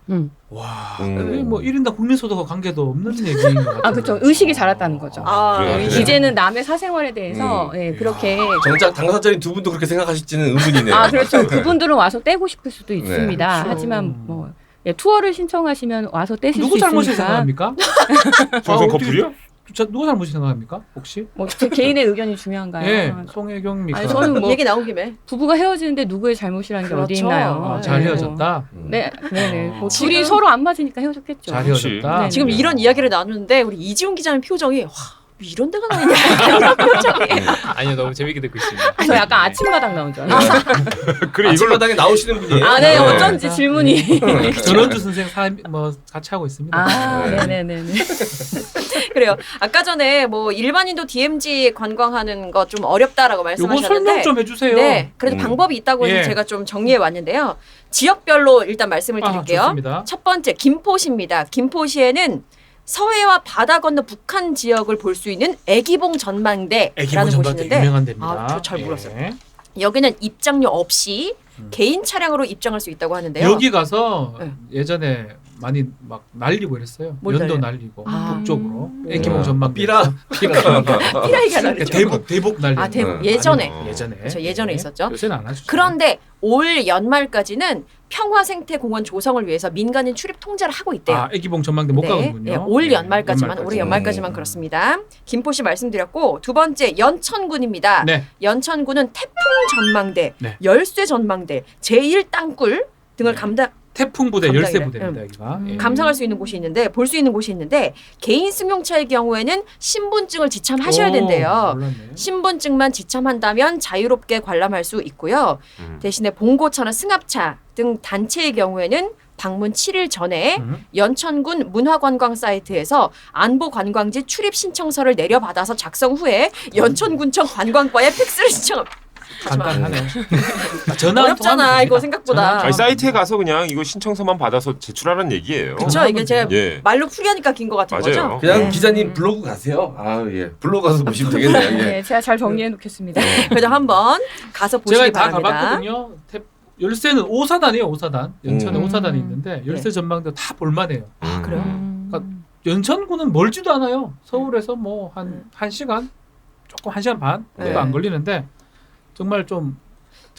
와, 음. 뭐 1인당 국민소득과 관계도 없는 얘기인 것 같아요. 그렇죠. 의식이 자랐다는 거죠. 그래. 이제는 남의 사생활에 대해서 그렇게. 정작 당사자인 두 분도 그렇게 생각하실지는 의문이네요. 그렇죠. 그분들은 와서 떼고 싶을 수도 있습니다. 그렇죠. 하지만 뭐 투어를 신청하시면 와서 떼실 누구 수 잘못이 있으니까. 생각합니까? 송송 어떻게- 커플이요? 누구 잘못이 생각합니까? 혹시? 뭐 제 개인의 의견이 중요한가요? 예, 송혜경입니까? 아니, 저는 뭐 얘기 나온 김에. 부부가 헤어지는데 누구의 잘못이라는 게 어디 그렇죠. 있나요? 잘 네. 헤어졌다. 네. 뭐 지금- 둘이 서로 안 맞으니까 헤어졌겠죠. 잘 그렇지. 헤어졌다. 네. 지금 이런 이야기를 나누는데 우리 이지훈 기자님 표정이 와, 뭐 이런 데가 나있냐 이런 표정이. 아니요, 너무 재밌게 듣고 있습니다. 저 약간 아침마당 나온 줄 알았어요. 그래 이걸로 아침마당에 나오시는 분이에요. 네. 어쩐지 질문이. 전원주 선생 뭐 같이 하고 있습니다. 네네네. 그래요. 아까 전에 뭐 일반인도 DMZ 관광하는 거 좀 어렵다라고 요거 말씀하셨는데. 설명 좀 해주세요. 네, 그래도 방법이 있다고 해서 예. 제가 좀 정리해 왔는데요. 지역별로 일단 말씀을 드릴게요. 좋습니다. 첫 번째 김포시입니다. 김포시에는 서해와 바다 건너 북한 지역을 볼 수 있는 애기봉 전망대라는 애기봉 곳이 전망대 있는데 유명한 데입니다. 저 잘 몰랐어요. 예. 여기는 입장료 없이 개인 차량으로 입장할 수 있다고 하는데요. 여기 가서 네. 예전에 많이 막 날리고 이랬어요. 뭘 연도 날려요? 날리고 아. 북쪽으로 애기봉 전망대. 삐라. 피라이가 나죠. 대북 날리고. 아, 대북. 예전에. 예전에. 그렇죠. 예전에 있었죠. 요새는 안 하죠. 그런데 올 연말까지는 평화생태공원 조성을 위해서 민간인 출입 통제를 하고 있대요. 애기봉 전망대 못 가는군요. 네, 올 네, 연말까지만, 올해 연말까지만 그렇습니다. 김포시 말씀드렸고 두 번째 연천군입니다. 네. 연천군은 태풍 전망대, 네. 열쇠 전망대, 제1 땅굴 등을 태풍 부대, 감당이래. 열쇠 부대입니다. 여기가. 예. 감상할 수 있는 곳이 있는데 볼 수 있는 곳이 있는데 개인 승용차의 경우에는 신분증을 지참하셔야 된대요. 몰랐네. 신분증만 지참한다면 자유롭게 관람할 수 있고요. 대신에 봉고차나 승합차 등 단체의 경우에는 방문 7일 전에 연천군 문화관광 사이트에서 안보관광지 출입 신청서를 내려받아서 작성 후에 연천군청 관광과에 팩스를 신청합니다. 간단하네. 전화 어렵잖아 이거 생각보다. 아니, 사이트에 가서 그냥 이거 신청서만 받아서 제출하라는 얘기예요. 그렇죠. 이게 제가 예. 말로 풀이하니까 긴 것 같은 맞아요. 거죠. 그냥 네. 기자님 블로그 가세요. 예. 블로그 가서 보시면 되겠네요. 예. 네, 제가 잘 정리해 놓겠습니다. 그래도 한번 가서 보시기 제가 다 바랍니다. 가봤거든요. 열쇠는 5사단이에요. 5사단. 연천에 5사단이 네. 있는데 열쇠 전망대 다 볼만해요. 아, 그래요? 그러니까 연천군은 멀지도 않아요. 서울에서 뭐 한 1시간 조금 1시간 반 네. 정도 안 걸리는데 정말 좀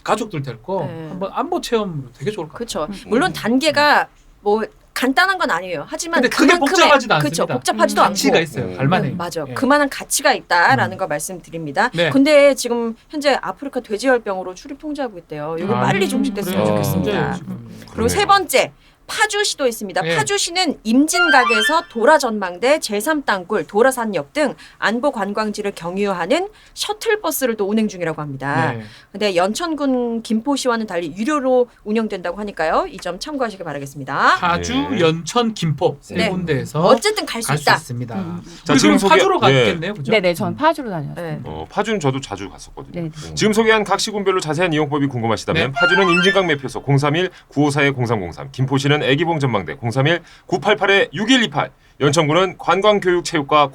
가족들 데리고 네. 한번 안보 체험으로 되게 좋을 것 같아요. 그렇죠. 물론 단계가 뭐 간단한 건 아니에요. 하지만 근데 크게 그만큼의- 복잡하지도 그렇죠. 않습니다. 복잡하지도 가치가 않고. 있어요. 갈만해. 맞아. 예. 그만한 가치가 있다라는 거 말씀드립니다. 네. 근데 지금 현재 아프리카 돼지열병으로 출입 통제하고 있대요. 이거 빨리 종식됐으면 그래요. 좋겠습니다. 지금. 그리고 세 번째 파주시도 있습니다. 네. 파주시는 임진각에서 도라전망대, 제3땅굴, 도라산역 등 안보 관광지를 경유하는 셔틀버스를 또 운행 중이라고 합니다. 네. 근데 연천군 김포시와는 달리 유료로 운영된다고 하니까요. 이 점 참고하시기 바라겠습니다. 파주, 네. 연천, 김포 세 네. 군데에서 어쨌든 갈 수 갈 수 있다. 있습니다. 자, 우리 지금 그럼 파주로 소개- 갔겠네요, 그죠? 네네, 전 파주로 다녔어요. 네. 파주는 저도 자주 갔었거든요. 네. 지금 소개한 각 시군별로 자세한 이용법이 궁금하시다면 네. 파주는 임진각 매표소 031-954-0303, 김포시는 애기봉 전망대 031-988-6128, 연천군은 관광교육체육과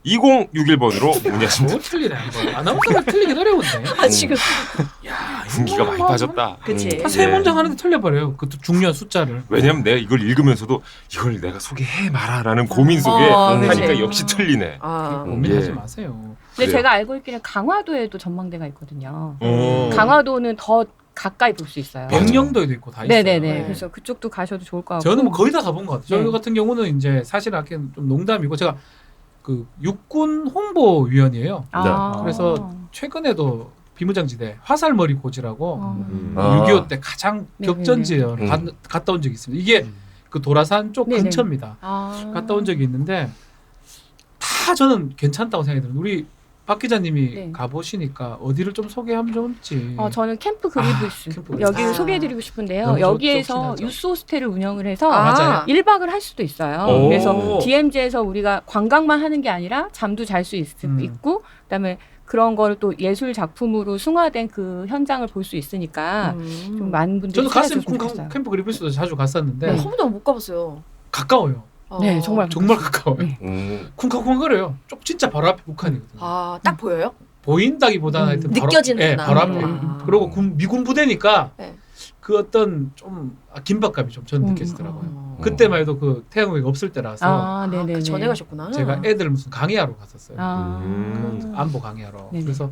031-839-262061번으로 문의하시면 뭐 틀리네 이거. 아나운서가 틀리긴 어려운데. 아, 지금 분기가 많이 빠졌다. 그치. 한 세 예. 문장 하는데 틀려버려요. 그것도 중요한 숫자를. 왜냐면 내가 이걸 읽으면서도 이걸 내가 소개해 마라라는 고민 속에 그치. 하니까 역시 틀리네. 아, 고민하지 예. 마세요. 근데 그래요. 제가 알고 있기는 강화도에도 전망대가 있거든요. 어. 강화도는 더 가까이 볼 수 있어요. 백령도에도 있고 다 있어요. 네네네. 네. 그래서 그쪽도 가셔도 좋을 것 같고. 저는 뭐 거의 다 가본 것 같아요. 네. 저 같은 경우는 이제 사실 아까 좀 농담이고 제가 그 육군 홍보위원이에요. 아. 그래서 최근에도 비무장지대 화살머리 고지라고 아. 6.25 때 가장 네네네. 격전지에 갔다 온 적이 있습니다. 이게 그 도라산 쪽 네네. 근처입니다. 아. 갔다 온 적이 있는데 다 저는 괜찮다고 생각이 들어요. 우리 박 기자님이 네. 가보시니까 어디를 좀 소개하면 좋을지. 저는 캠프 그리브스 캠프 여기를 아. 소개해드리고 싶은데요. 너무 여기에서 좋긴 하죠. 유스 호스텔을 운영을 해서 맞아요. 1박을 할 수도 있어요. 오. 그래서 DMZ에서 우리가 관광만 하는 게 아니라 잠도 잘 수 있고 그다음에 그런 거를 또 예술 작품으로 승화된 그 현장을 볼 수 있으니까 좀 많은 분들이 저도 갔으면 찾아줬으면 좋겠어요. 캠프 그리브스도 자주 갔었는데 네. 한 번도 못 가봤어요. 가까워요. 네, 정말 정말 가까워요. 네. 쿵쾅쿵쾅거려요. 진짜 바로 앞에 북한이거든요. 아, 딱 보여요? 보인다기보다는 하여튼 바로, 느껴지는구나. 바로 앞에. 아. 그리고 미군 부대니까 네. 그 어떤 좀 긴박감이 좀 저는 느껴지더라고요. 어. 그때만 해도 그 태양호가 없을 때라서 아, 네네. 그 전에 가셨구나. 제가 애들 무슨 강의하러 갔었어요. 아. 안보 강의하러. 네네. 그래서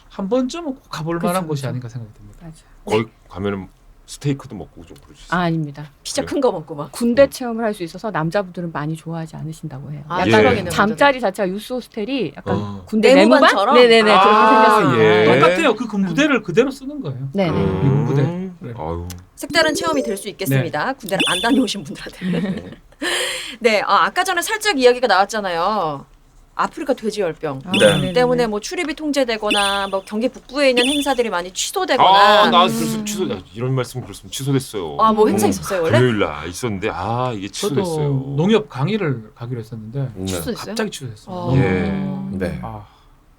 한 번쯤은 꼭 가볼 만한 그쵸, 곳이 그쵸. 아닌가 생각이 듭니다. 맞아. 거기 가면은 스테이크도 먹고 좀 그러시죠. 아닙니다. 피자 큰 거 먹고 막. 군대 체험을 할 수 있어서 남자분들은 많이 좋아하지 않으신다고 해요. 아, 약간 대박이네, 잠자리 자체가 유스 호스텔이 약간 군대 내무반처럼? 내무반? 네네네 아, 그렇게 생겼어요. 예. 똑같아요. 그 군부대를 그대로 쓰는 거예요. 네네. 미군 부대. 그래. 아유. 색다른 체험이 될 수 있겠습니다. 군대를 안 다녀오신 분들한테. 네, 아까 전에 살짝 이야기가 나왔잖아요. 아프리카 돼지열병 아, 네. 네네네. 때문에 뭐 출입이 통제되거나 뭐 경기 북부에 있는 행사들이 많이 취소되거나 나 그래서 이런 말씀 그랬으면 취소됐어요. 뭐 행사 있었어요 원래? 금요일 날 있었는데 이게 취소됐어요. 저도 농협 강의를 가기로 했었는데 네. 취소됐어요? 갑자기 취소됐어요. 어. 예. 네.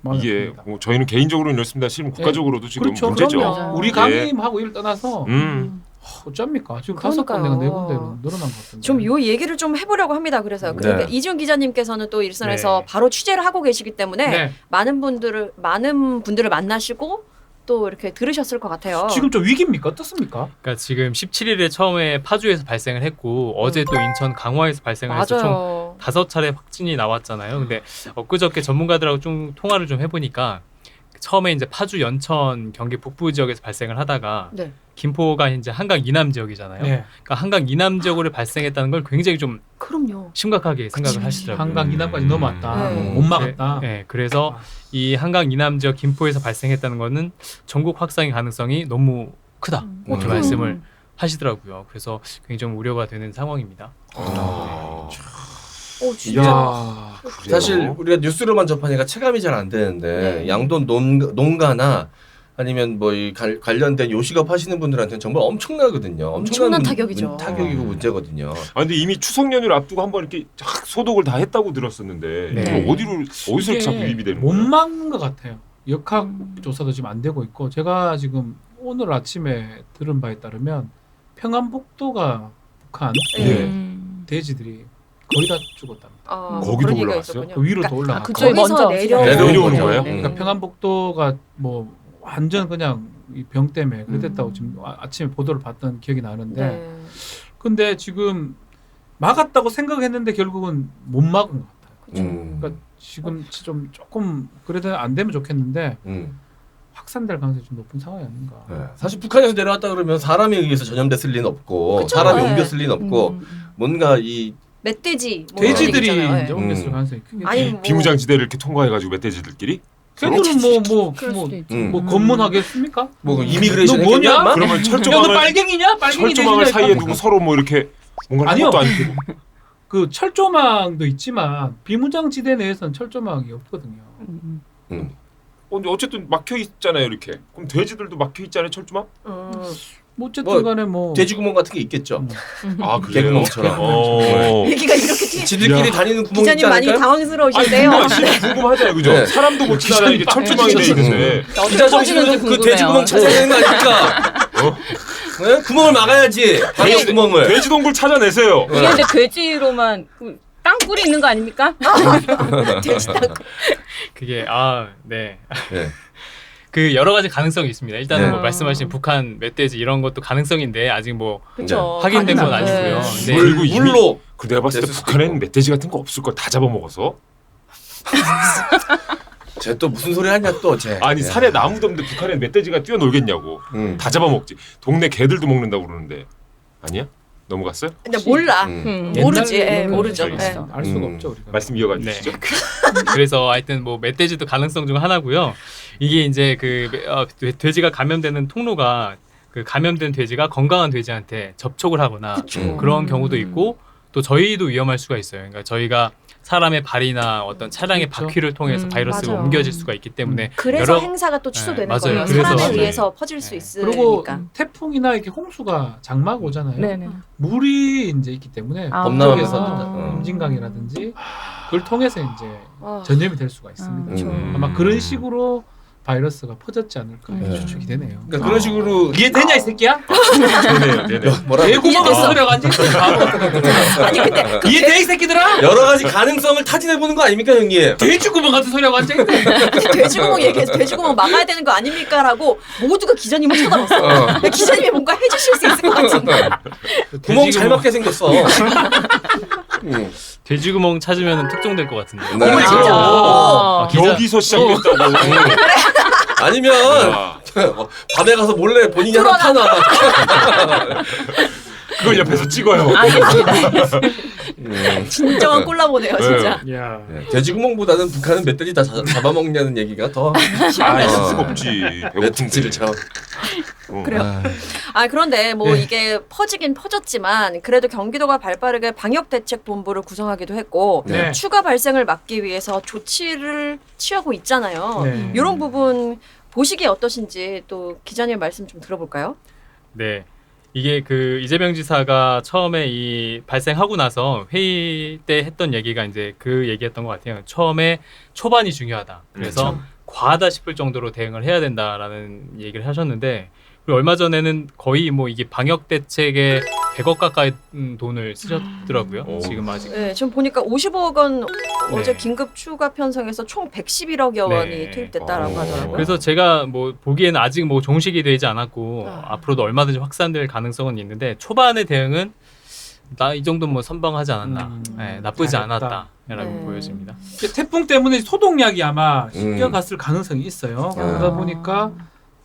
마음이 이게 아픕니다. 뭐 저희는 개인적으로는 이렇습니다. 실은 국가적으로도 지금 그렇죠. 문제죠. 그럼요. 우리 예. 강의하고 일 떠나서 어쩝니까? 지금 다섯 번 내가 그러니까요. 네 군데로 늘어난 것 같은데. 좀 요 얘기를 좀 해보려고 합니다. 그래서 그러니까 네. 이지훈 기자님께서는 또 일선에서 네. 바로 취재를 하고 계시기 때문에 네. 많은 분들을 만나시고 또 이렇게 들으셨을 것 같아요. 지금 좀 위기입니까? 어떻습니까? 그러니까 지금 17일에 처음에 파주에서 발생을 했고 어제 또 인천 강화에서 발생을 해서 총 맞아요. 5차례 확진이 나왔잖아요. 근데 엊그저께 전문가들하고 좀 통화를 좀 해보니까 처음에 이제 파주, 연천, 경기 북부 지역에서 발생을 하다가 네. 김포가 이제 한강 이남 지역이잖아요. 네. 그러니까 한강 이남 지역으로 발생했다는 걸 굉장히 좀 그럼요. 심각하게 생각을 그치. 하시더라고요. 한강 이남까지 넘어왔다. 네. 못 막았다. 네, 그래서 이 한강 이남 지역 김포에서 발생했다는 거는 전국 확산의 가능성이 너무 크다 이렇게 말씀을 하시더라고요. 그래서 굉장히 좀 우려가 되는 상황입니다. 진짜. 이야, 그래요? 사실 우리가 뉴스로만 접하니까 체감이 잘 안 되는데 네. 양돈 농가나 아니면 뭐 이 관련된 요식업 하시는 분들한테는 정말 엄청나거든요. 엄청난 타격이죠. 타격이고 문제거든요. 근데 이미 추석 연휴를 앞두고 한번 이렇게 소독을 다 했다고 들었었는데 네. 이거 어디서 이렇게 자꾸 유입이 되는 못 거예요? 막는 것 같아요. 역학 조사도 지금 안 되고 있고 제가 지금 오늘 아침에 들은 바에 따르면 평안북도가 북한 예. 돼지들이 거의 다 죽었답니다. 뭐 거기도 그런 얘기가 올라갔어요? 있었군요. 그 위로 그러니까 더 올라갔고 그쪽에 거기서 먼저 내려오는 거죠. 거예요? 네. 그러니까 평안북도가 뭐 완전 그냥 이 병 때문에 그랬다고 지금 아침에 보도를 봤던 기억이 나는데 네. 근데 지금 막았다고 생각했는데 결국은 못 막은 것 같아요. 그러니까 지금 좀 조금 그래도 안 되면 좋겠는데 확산될 가능성이 좀 높은 상황이 아닌가. 네. 사실 북한에서 내려왔다 그러면 사람에 의해서 전염됐을 리는 없고 그쵸. 사람이 네. 옮겼을 리는 없고 뭔가 이 멧돼지 뭐 돼지들이 이런 거 있잖아요. 이제 옮겼을 가능성이 크게. 아니 뭐 비무장지대를 이렇게 통과해가지고 멧돼지들끼리 걔들은 그럴 수도 있죠. 뭐 검문하겠습니까? 뭐 이미그레이션 너 뭐냐? 했겠냐? 막? 그러면 야, 너 철조망을 빨갱이냐? 빨갱이 철조망을 돼지냐? 사이에 이거. 두고 서로 뭐 이렇게 뭔가 한 아니요. 것도 아니고 그 철조망도 있지만 비무장지대 내에서는 철조망이 없거든요. 근데 어쨌든 막혀 있잖아요 이렇게. 그럼 돼지들도 막혀 있잖아요 철조망? 뭐 어쨌든 간에 뭐 돼지구멍 같은 게 있겠죠. 아 개구멍처럼. 얘기가 이렇게 뒤에 지들끼리 야. 다니는 구멍 있지 기자님 많이 않을까요? 당황스러우신데요. 궁금하잖아요 그죠? 네. 사람도 못 지나가는 이게 철조망이 돼 있는데 기자 정신은 그 궁금해요. 돼지구멍 찾아야 되는 거 아닙니까? 네? 구멍을 막아야지. 방역 구멍을. 돼지 동굴 찾아내세요. 이게 근데 돼지로만 그 땅굴이 있는 거 아닙니까? 돼지 땅. 그게 네. 네. 그 여러 가지 가능성이 있습니다. 일단은 네. 뭐 말씀하신 북한 멧돼지 이런 것도 가능성인데 아직 뭐 그렇죠. 확인된 건 가능하죠. 아니고요. 네. 네. 그리고 이미 물로. 그 내가 봤을 때 됐을 수도 북한에는 있고. 멧돼지 같은 거 없을 걸 다 잡아먹어서. 쟤 또 무슨 소리 하냐 또 쟤. 아니 산에 나무도 없는데 북한에는 멧돼지가 뛰어놀겠냐고. 다 잡아먹지. 동네 개들도 먹는다고 그러는데 아니야? 넘어갔어요? 근데 몰라. 모르지. 옛날 예, 거는 모르죠. 알겠어. 예. 알 수가 없죠 우리가. 말씀 이어가 네. 주시죠. 그래서 하여튼 뭐 멧돼지도 가능성 중 하나고요. 이게 이제 돼지가 감염되는 통로가 그 감염된 돼지가 건강한 돼지한테 접촉을 하거나 그런 경우도 있고 또 저희도 위험할 수가 있어요. 그러니까 저희가 사람의 발이나 어떤 차량의 그렇죠. 바퀴를 통해서 바이러스가 맞아요. 옮겨질 수가 있기 때문에 그래서 여러- 행사가 또 취소되는 맞아요. 거예요. 그래서 사람에 네. 의해서 퍼질 수 네. 그리고 있으니까. 태풍이나 이렇게 홍수가 장마가 오잖아요. 네네. 물이 이제 있기 때문에 아. 범람하면서 그쪽에서 임진강이라든지 그걸 통해서 이제 아, 전염이 될 수가 있습니다. 그렇죠. 아마 그런 식으로 바이러스가 퍼졌지 않을까 네. 추측이 되네요. 그러니까 그런 식으로 이해되냐 이 새끼야? 되네요. 뭐라 내 구멍 이해됐어. 소리라고 앉아 아니 근데 이해돼 이 새끼들아? 여러 가지 가능성을 타진해 보는 거 아닙니까 형님? 돼지 구멍 같은 소리라고 앉아 있네. 이렇게 돼지구멍 얘기해서 돼지구멍 막아야 되는 거 아닙니까라고 모두가 기자님을 쳐다봤어. 근데 기자님이 뭔가 해주실 수 있을 것 같은데. 구멍 잘 맞게 생겼어. 돼지구멍 찾으면 특종될 것 같은데. 네. 어, 진짜. 아, 기자- 여기서 시작됐다고. 아니면 아, 밤에 가서 몰래 본인이 하나 파나. 그걸 옆에서 찍어요. 알겠습니다. 진정한 콜라보네요, 진짜. 야. 돼지구멍보다는 북한은 멧돼지 다 잡아먹냐는 얘기가 더 있을 수가 없지. 멧돼지를 잡아. 그래요. 아 그런데 뭐 이게 퍼지긴 퍼졌지만 그래도 경기도가 발빠르게 방역대책본부를 구성하기도 했고 네. 추가 발생을 막기 위해서 조치를 취하고 있잖아요. 네. 이런 부분 보시기에 어떠신지 또 기자님 말씀 좀 들어볼까요? 네. 이게 그 이재명 지사가 처음에 이 발생하고 나서 회의 때 했던 얘기가 이제 그 얘기였던 것 같아요. 처음에 초반이 중요하다. 그래서 과하다 싶을 정도로 대응을 해야 된다라는 얘기를 하셨는데 그리고 얼마 전에는 거의 뭐 이게 방역 대책에 100억 가까이 돈을 쓰셨더라고요. 지금 아직. 네, 지금 보니까 50억 원 어제 네. 긴급 추가 편성해서 총 111억여 네. 원이 투입됐다라고 하더라고요. 그래서 제가 뭐 보기에는 아직 뭐 종식이 되지 않았고 아. 앞으로도 얼마든지 확산될 가능성은 있는데 초반의 대응은 나 이 정도 뭐 선방하지 않았나, 네, 나쁘지 잘했다. 않았다라고 네. 보여집니다. 태풍 때문에 소독약이 아마 씻겨갔을 가능성이 있어요. 아. 그러다 보니까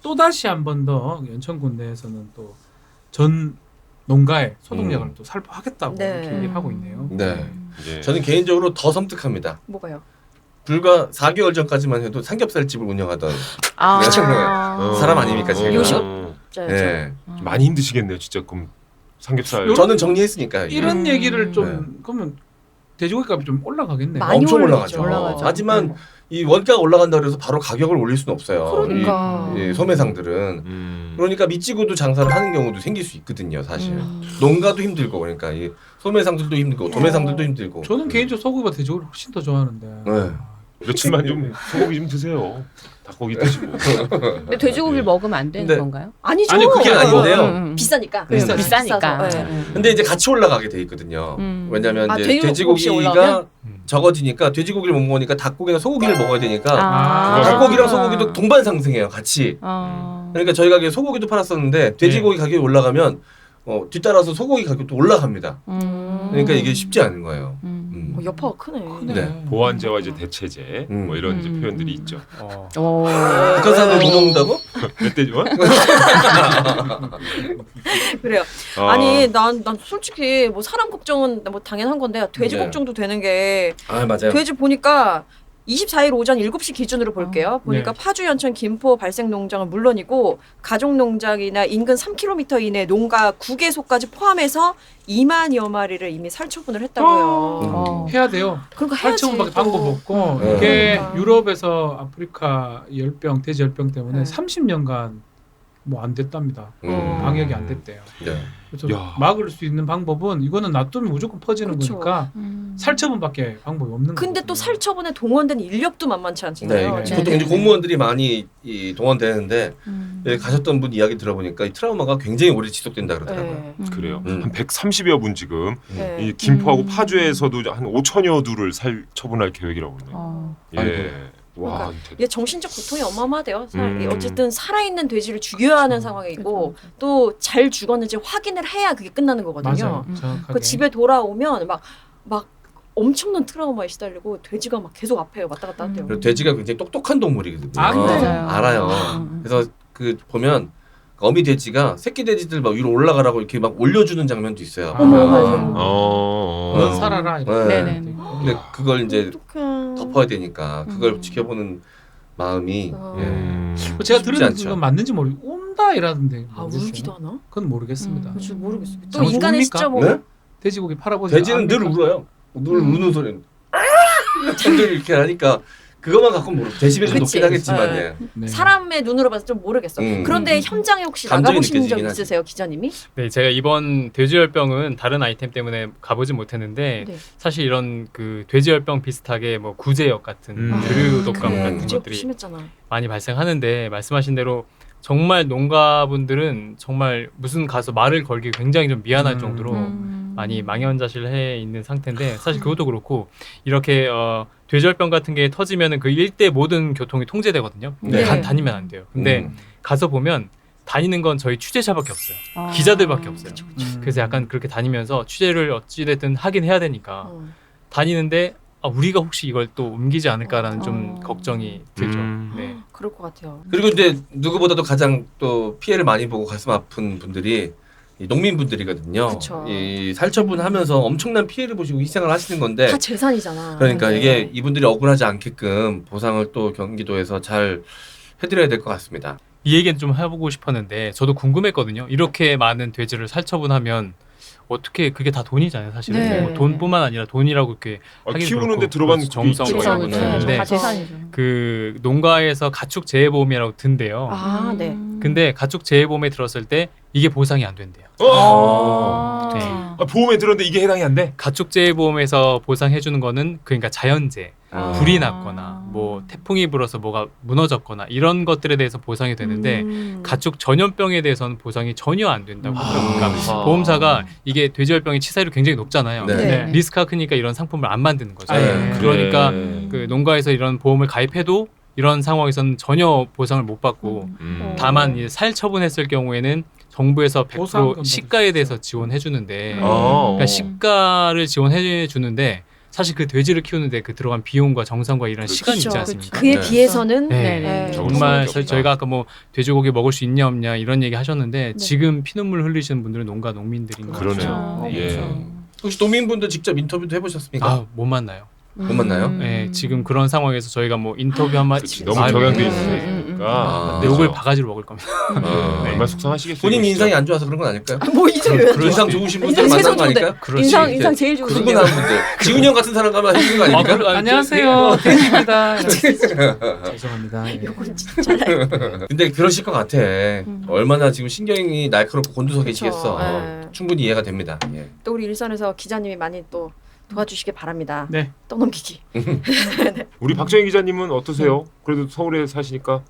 또 다시 한 번 더 연천군 내에서는 또 전 농가에 소독약을 또 살포하겠다고 네. 이렇게 얘기를 하고 있네요. 네. 이제 저는 개인적으로 더 섬뜩합니다. 뭐가요? 불과 4개월 전까지만 해도 삼겹살 집을 운영하던 아. 사람 아닙니까, 제가? 요식? 어, 예. 많이 힘드시겠네요, 진짜. 그럼 삼겹살. 저는 정리했으니까. 이런 얘기를 좀 네. 그러면 돼지고기 값이 좀 올라가겠네요. 많이 엄청 올라가죠. 올라가죠. 하지만 이 원가가 올라간다 그래서 바로 가격을 올릴 수는 없어요. 그러니까. 이 소매상들은. 그러니까 미치고도 장사를 하는 경우도 생길 수 있거든요, 사실. 농가도 힘들고 그러니까 이 소매상들도 힘들고 도매상들도 힘들고. 저는 개인적으로 소고기보다 돼지고기를 훨씬 더 좋아하는데. 네. 며칠만 좀 소고기 좀 드세요. 닭고기 드시고. 근데 돼지고기를 먹으면 안 되는 근데- 건가요? 아니죠. 아니 그게 아닌데요. 비싸니까. 비싸- 비싸니까. 비싸서, 네. 근데 이제 같이 올라가게 돼 있거든요. 왜냐하면 아, 이제 돼지고기 돼지고기가 올라오면? 적어지니까 돼지고기를 못 먹으니까 닭고기나 소고기를 먹어야 되니까 아. 닭고기랑 소고기도 동반 상승해요, 같이. 어. 그러니까 저희 가게 소고기도 팔았었는데 돼지고기 가격이 올라가면 뒤따라서 소고기 가격도 올라갑니다. 그러니까 이게 쉽지 않은 거예요. 여파가 크네. 네. 보완제와 이제 대체제 뭐 이런 이제 표현들이 있죠. 북한 사람들 못 먹는다고? 멧돼지 뭐? 그래요. 아니 난 솔직히 뭐 사람 걱정은 뭐 당연한 건데 돼지 네. 걱정도 되는 게 맞아요. 돼지 보니까 24일 오전 7시 기준으로 볼게요. 보니까 네. 파주, 연천, 김포 발생 농장은 물론이고 가족 농장이나 인근 3km 이내 농가 9개소까지 포함해서 2만여 마리를 이미 살처분을 했다고요. 해야 돼요. 그러니까 해야지. 살처분밖에 또. 방법 없고 네. 이게 그러니까. 유럽에서 아프리카 열병, 돼지 열병 때문에 네. 30년간 뭐 안 됐답니다. 방역이 안 됐대요. 네. 그래서 야. 막을 수 있는 방법은 이거는 놔두면 무조건 퍼지는 그렇죠. 거니까 살처분밖에 방법이 없는 거예요. 근데 또 살처분에 동원된 인력도 만만치 네. 않잖아요. 네. 보통 이제 공무원들이 많이 동원되는데 음. 가셨던 분 이야기 들어보니까 이 트라우마가 굉장히 오래 지속된다 그러더라고요. 네. 그래요. 음. 한 130여 분 지금 네. 이 김포하고 음. 파주에서도 한 5천여 두를 살처분할 계획이라고 그러네요. 어. 예. 와. 이게 정신적 고통이 어마어마하대요. 음. 어쨌든 살아있는 돼지를 죽여야 하는 상황이고 또 잘 죽었는지 확인을 해야 그게 끝나는 거거든요. 맞아요. 정확하게. 그 집에 돌아오면 막 엄청난 트라우마에 시달리고 돼지가 막 계속 앞에 왔다 갔다 한대요. 그리고 돼지가 굉장히 똑똑한 동물이거든요. 아, 맞아요. 알아요. 그래서 그 보면 어미 돼지가 새끼 돼지들 막 위로 올라가라고 이렇게 막 올려주는 장면도 있어요. 어머, 보면. 넌 살아라. 이렇게. 네. 네네. 근데 그걸 이제 어떡해. 덮어야 되니까 그걸 지켜보는 마음이 예. 제가 쉽지 들은 않죠. 건 맞는지 모르고 온다 이라던데. 아 모르겠어요. 울기도 하나? 그건 모르겠습니다. 그렇죠 모르겠어요. 또 장어 인간의 죽습니까? 시점으로 네? 돼지고기 팔아보지 돼지는 늘 않습니까? 울어요. 늘 우는 소리는 늘 이렇게 하니까 그것만 갖고 모르. 데시벨이 좀 그치. 높긴 하겠지만 네. 예. 네. 사람의 눈으로 봐서 좀 모르겠어. 그런데 현장에 혹시 감정이 나가보신 적 느껴지긴 하지. 있으세요, 기자님이? 네, 제가 이번 돼지열병은 다른 아이템 때문에 가보진 못했는데 네. 사실 이런 그 돼지열병 비슷하게 뭐 구제역 같은 드류 독감 그래, 같은 구제 것들이 심했잖아. 많이 발생하는데 말씀하신 대로 정말 농가분들은 정말 무슨 가서 말을 걸기 굉장히 좀 미안할 정도로 많이 망연자실해 있는 상태인데 사실 그것도 그렇고 이렇게 돼지열병 같은 게 터지면은 그 일대 모든 교통이 통제되거든요. 네. 다니면 안 돼요. 근데 가서 보면 다니는 건 저희 취재사밖에 없어요. 아. 기자들밖에 없어요. 음. 그래서 약간 그렇게 다니면서 취재를 어찌됐든 하긴 해야 되니까 다니는데 우리가 혹시 이걸 또 옮기지 않을까라는 좀 걱정이 들죠. 네. 그럴 것 같아요. 그리고 이제 누구보다도 가장 또 피해를 많이 보고 가슴 아픈 분들이 이 농민분들이거든요. 그쵸. 이 살처분하면서 엄청난 피해를 보시고 희생을 하시는 건데 다 재산이잖아. 그러니까 네. 이게 이분들이 억울하지 않게끔 보상을 또 경기도에서 잘 해드려야 될 것 같습니다. 이 얘기는 좀 해보고 싶었는데 저도 궁금했거든요. 이렇게 많은 돼지를 살처분하면 어떻게 그게 다 돈이잖아요, 사실은. 네. 뭐 돈뿐만 아니라 돈이라고 이렇게 하긴 키우는데 그렇고 들어간 정성 그렇죠. 이런 그렇죠. 것도 그렇죠. 있는데 다 재산이죠. 그 농가에서 가축 재해보험이라고 든대요. 아, 네. 근데 가축 재해보험에 들었을 때 이게 보상이 안 된대요. 어. 네. 보험에 들었는데 이게 해당이 안 돼? 가축 재해보험에서 보상해주는 거는 그러니까 자연재해, 불이 났거나 뭐 태풍이 불어서 뭐가 무너졌거나 이런 것들에 대해서 보상이 되는데 가축 전염병에 대해서는 보상이 전혀 안 된다고 하더라고요. 그러니까 보험사가 이게 돼지열병의 치사율이 굉장히 높잖아요. 네. 근데 네. 리스크가 크니까 이런 상품을 안 만드는 거죠. 네. 그러니까 그래. 그 농가에서 이런 보험을 가입해도 이런 상황에서는 전혀 보상을 못 받고 다만 이제 살처분했을 경우에는 정부에서 100% 보상금 시가에 대해서 지원해 주는데 어. 그러니까 시가를 지원해 주는데 사실 그 돼지를 키우는데 그 들어간 비용과 정성과 이런 그렇죠. 시간이 있지 그쵸. 않습니까? 그에 네. 비해서는 네. 네. 정말 정성이 저희가 아까 뭐 돼지고기 먹을 수 있냐 없냐 이런 얘기 하셨는데 네. 지금 피눈물 흘리시는 분들은 농가 농민들인 거죠. 그러네요. 그렇죠. 예. 그렇죠. 혹시 농민분들 직접 인터뷰도 해보셨습니까? 못 만나요. 못 만나요? 네, 지금 그런 상황에서 저희가 뭐 인터뷰 한 마디 너무 격양돼 있으니까 아, 욕을 바가지로 먹을 겁니다. 네. 얼마나 속상하시겠어요. 본인 진짜. 인상이 안 좋아서 그런 건 아닐까요? 뭐 이제 왜? 인상 좋으신 분들 인상 만난 거 세상 아닐까요? 그렇지. 인상 제일 좋으신 게 그분한 분들 지훈이 형 같은 사람 가면 해주는 거 아닙니까? 안녕하세요. 돼지입니다. 죄송합니다. 예. 이건 진짜 근데 그러실 것 같아. 얼마나 지금 신경이 날카롭고 곤두서 계시겠어. 네. 충분히 이해가 됩니다. 예. 또 우리 일선에서 기자님이 많이 또 도와주시길 바랍니다. 네. 떠넘기기. 우리 박정희 기자님은 어떠세요? 그래도 서울에 사시니까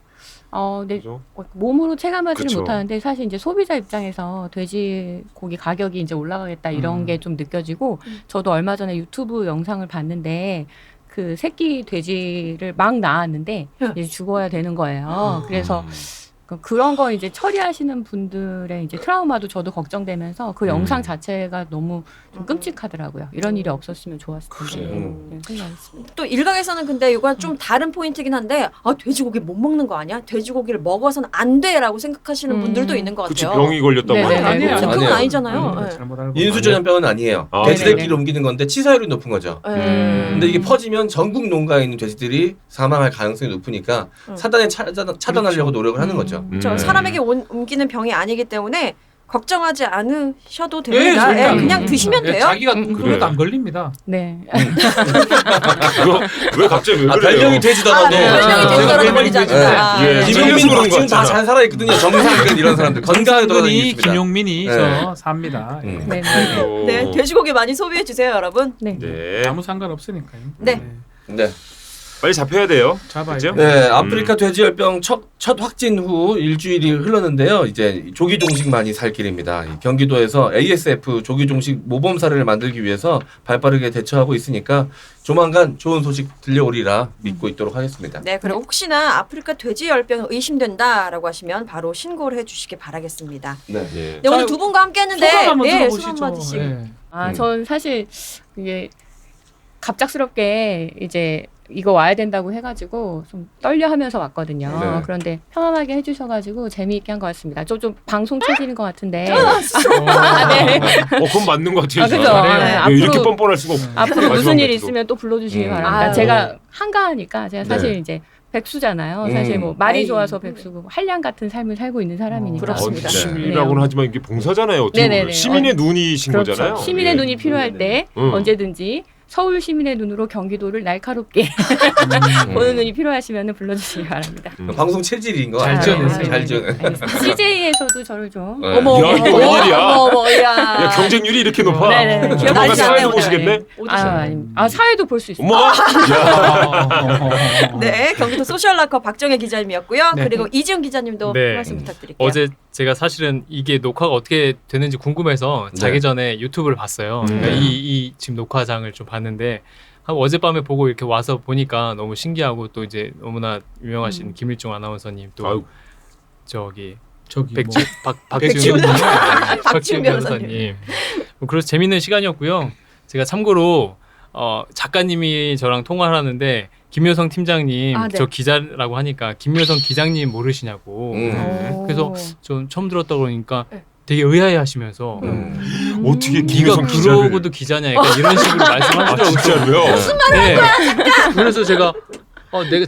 네. 그죠? 몸으로 체감하지는 그쵸. 못하는데 사실 이제 소비자 입장에서 돼지고기 가격이 이제 올라가겠다 이런 게 좀 느껴지고 저도 얼마 전에 유튜브 영상을 봤는데 그 새끼 돼지를 막 낳았는데 이제 죽어야 되는 거예요. 그래서 그런 거 이제 처리하시는 분들의 이제 트라우마도 저도 걱정되면서 그 영상 자체가 너무 좀 끔찍하더라고요. 이런 일이 없었으면 좋았을 텐데. 네, 생각했습니다. 또 일각에서는 근데 이건 좀 다른 포인트긴 한데 돼지고기 못 먹는 거 아니야? 돼지고기를 먹어서는 안 돼라고 생각하시는 분들도 있는 것 그치, 같아요. 병이 걸렸다고. 네네네. 하죠. 아니에요. 그건 아니에요. 아니잖아요. 네. 잘못 알고 인수전염병은 아니에요. 아, 돼지들끼리 네네. 옮기는 건데 치사율이 높은 거죠. 근데 이게 퍼지면 전국 농가에 있는 돼지들이 사망할 가능성이 높으니까 차단하려고 노력을 하는 거죠. 저 사람에게 옮기는 병이 아니기 때문에 걱정하지 않으셔도 됩니다. 절대 안 그냥 걸려요. 드시면 돼요. 자기가 그래. 그것도 안 걸립니다. 네. 그거 왜 갑자기 왜 그래요? 별명이 돼지더라도 네, 별명이 제가 돼지더라도 별명이 걸리지 돼지. 않는다. 예, 김용민, 그런 거 박지훈 다 같잖아. 잘 살아있거든요. 정상근 이런 사람들 건강하게 돌아다니고 정상근이 있습니다. 김용민이 네. 저 삽니다. 예. 네. 네, 돼지고기 많이 소비해 주세요, 여러분. 네. 네. 아무 상관없으니까요. 네. 네. 빨리 잡혀야 돼요. 잡아야 그죠? 돼요. 네, 아프리카 돼지열병 첫 확진 후 일주일이 흘렀는데요. 이제 조기종식만이 살 길입니다. 경기도에서 ASF 조기종식 모범 사례를 만들기 위해서 발빠르게 대처하고 있으니까 조만간 좋은 소식 들려오리라 믿고 있도록 하겠습니다. 네, 그리고 혹시나 아프리카 돼지열병 의심된다라고 하시면 바로 신고를 해주시기 바라겠습니다. 네. 예. 네, 오늘 자, 두 분과 함께했는데 소감 한번 네, 들어보시죠. 소감 한마디씩. 예. 전 사실 이게 갑작스럽게 이제 이거 와야 된다고 해가지고 좀 떨려하면서 왔거든요. 네. 그런데 편안하게 해주셔가지고 재미있게 한 것 같습니다. 좀 방송 체질인 것 같은데 네. 그건 맞는 것 같아요. 그죠? 진짜. 네, 예, 이렇게 앞으로- 뻔뻔할 수가 없고. 앞으로 무슨 일 있으면 또 불러주시기 바랍니다. 아유. 제가 한가하니까 제가 사실 네. 이제 백수잖아요. 사실 뭐 말이 좋아서 백수고 한량 같은 삶을 살고 있는 사람이니까. 그렇습니다. 시민이라고는 하지만 이게 봉사잖아요. 어떻게 네네네. 보면. 시민의 눈이신 그렇죠. 거잖아요. 시민의 예. 눈이 필요할 때 언제든지 서울 시민의 눈으로 경기도를 날카롭게 보는 눈이 필요하시면 불러주시기 바랍니다. 방송 체질인 거 잘 같아요. 지어냈어요. 잘 지어냈어요. CJ에서도 저를 좀 네. 야, 이거 웬일이야? 어머, 야. 야, 경쟁률이 이렇게 높아. 네네. 조만간 난리 사회도 났네요, 보시겠네. 사회도 볼 수 있어요. 어머. 야. 네, 경기도 소셜라커 박정혜 기자님이었고요. 네. 그리고 이지훈 기자님도 네. 말씀 부탁드릴게요. 어제 제가 사실은 이게 녹화가 어떻게 되는지 궁금해서 자기 네. 전에 유튜브를 봤어요. 그러니까 이 지금 녹화장을 좀 봤는데 어젯밤에 보고 이렇게 와서 보니까 너무 신기하고 또 이제 너무나 유명하신 김일중 아나운서님 또 아유. 저기 저기 박지훈 박지훈 박지훈 변호사님. 그래서 재밌는 시간이었고요. 제가 참고로 작가님이 저랑 통화를 하는데 김효성 팀장님 아, 네. 저 기자라고 하니까 김효성 기장님 모르시냐고. 그래서 좀 처음 들었다 그러니까 네. 되게 의아해하시면서 어떻게 네가 김효성 기자를. 그러고도 기자냐 약간 이런 식으로 아, 말씀하시더라고요. 진짜로요? 네. 그래서 제가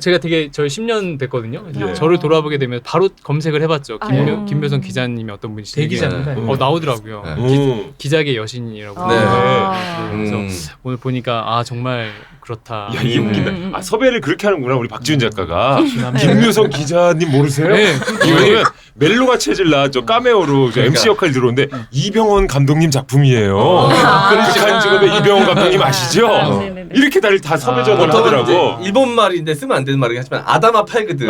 제가 되게 저희 10년 됐거든요. 예. 저를 돌아보게 되면 바로 검색을 해봤죠. 네. 김효성 기자님이 어떤 분이신지. 대기자입니다. 나오더라고요. 네. 기자계 여신이라고. 네. 그래서 오늘 보니까 정말 그렇다. 야, 이게 웃긴다. 섭외를 그렇게 하는구나, 우리 박지훈 작가가. 지난번에 김효성 기자님 모르세요? 네. 왜냐면 멜로가 체질라 저 카메오로 저 MC 역할 들어오는데 이병헌 감독님 작품이에요. 극한 직업의 이병헌 감독님 아시죠? 네네네. 이렇게 다 섭외 전화를 보통은 하더라고. 이제 일본 말인데 쓰면 안 되는 말이긴 하지만 아다마 팔거든.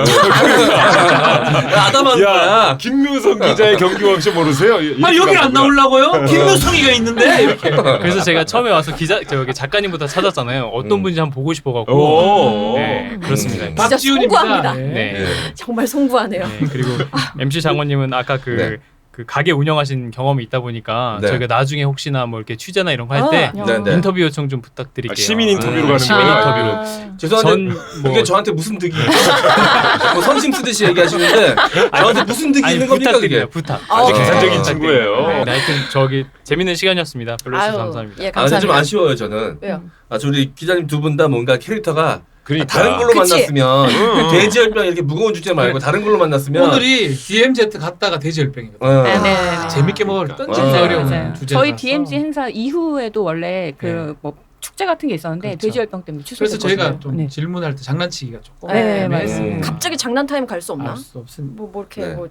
아다마인 야, 거야. 김효성 기자의 경기왕씨 모르세요? 여기 안 나오려고요? 김효성이가 있는데 이렇게. 그래서 제가 처음에 와서 저기 작가님부터 찾았잖아요. 어떤 분인지 한번 보고 싶어갖고. 오. 네, 그렇습니다. 진짜 박지훈입니다. 송구합니다. 네. 네. 정말 송구하네요. 네, 그리고 MC 장원님은 아까 그 가게 운영하신 경험이 있다 보니까 네. 저희가 나중에 혹시나 뭐 이렇게 취재나 이런 거 할 때 네, 네. 인터뷰 요청 좀 부탁드릴게요. 시민 인터뷰로 가는 시민 거예요? 인터뷰로. 죄송한데 뭐 이게 저한테 무슨 득이 뭐 선심 쓰듯이 얘기하시는데 저한테 무슨 득이 있는 겁니까 그게? 부탁드립니다. 부탁. 네. 계산적인 친구예요. 네, 하여튼 저기 재밌는 시간이었습니다. 불러주셔서 감사합니다. 예, 아, 근데 감사합니다. 좀 아쉬워요 저는. 왜요? 우리 기자님 두 분 다 뭔가 캐릭터가 그러니까. 다른 걸로 그치? 만났으면 돼지열병 이렇게 무거운 주제 말고 다른 걸로 만났으면 오늘이 DMZ 갔다가 돼지열병이거든요. 네네. 재밌게 뭐 던지기 맞아요. 어려운 맞아요. 주제. 저희 DMZ 행사 이후에도 원래 그 네. 뭐 축제 같은 게 있었는데 그렇죠. 돼지열병 때문에 그래서 취소됐거든요. 저희가 좀 네. 질문할 때 장난치기가 조금 네, 애매했습니다. 맞습니다. 갑자기 장난 타임 갈 수 없나? 알수 없습니다. 뭐 이렇게 네. 뭐.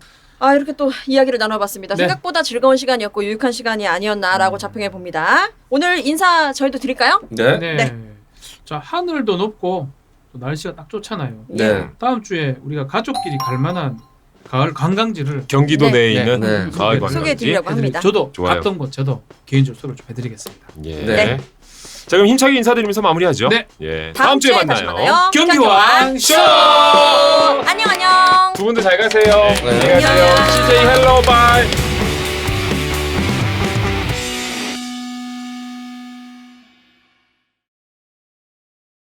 이렇게 또 이야기를 나눠봤습니다. 네. 생각보다 즐거운 시간이었고 유익한 시간이 아니었나라고 자평해 봅니다. 오늘 인사 저희도 드릴까요? 네. 네. 자, 하늘도 높고 또 날씨가 딱 좋잖아요. 네. 다음 주에 우리가 가족끼리 갈 만한 가을 관광지를 경기도 네. 내에 있는 네. 가을 관광지. 소개해드리려고 합니다. 저도 좋아요. 갔던 곳 저도 개인적으로 소개를 좀 해드리겠습니다. 예. 네. 자, 그럼 힘차게 인사드리면서 마무리하죠. 네. 예. 다음 주에 다시 만나요. 경기왕 쇼! 안녕 안녕. 두 분도 잘 가세요. 네. 안녕히 가세요. CJ 헬로 바이.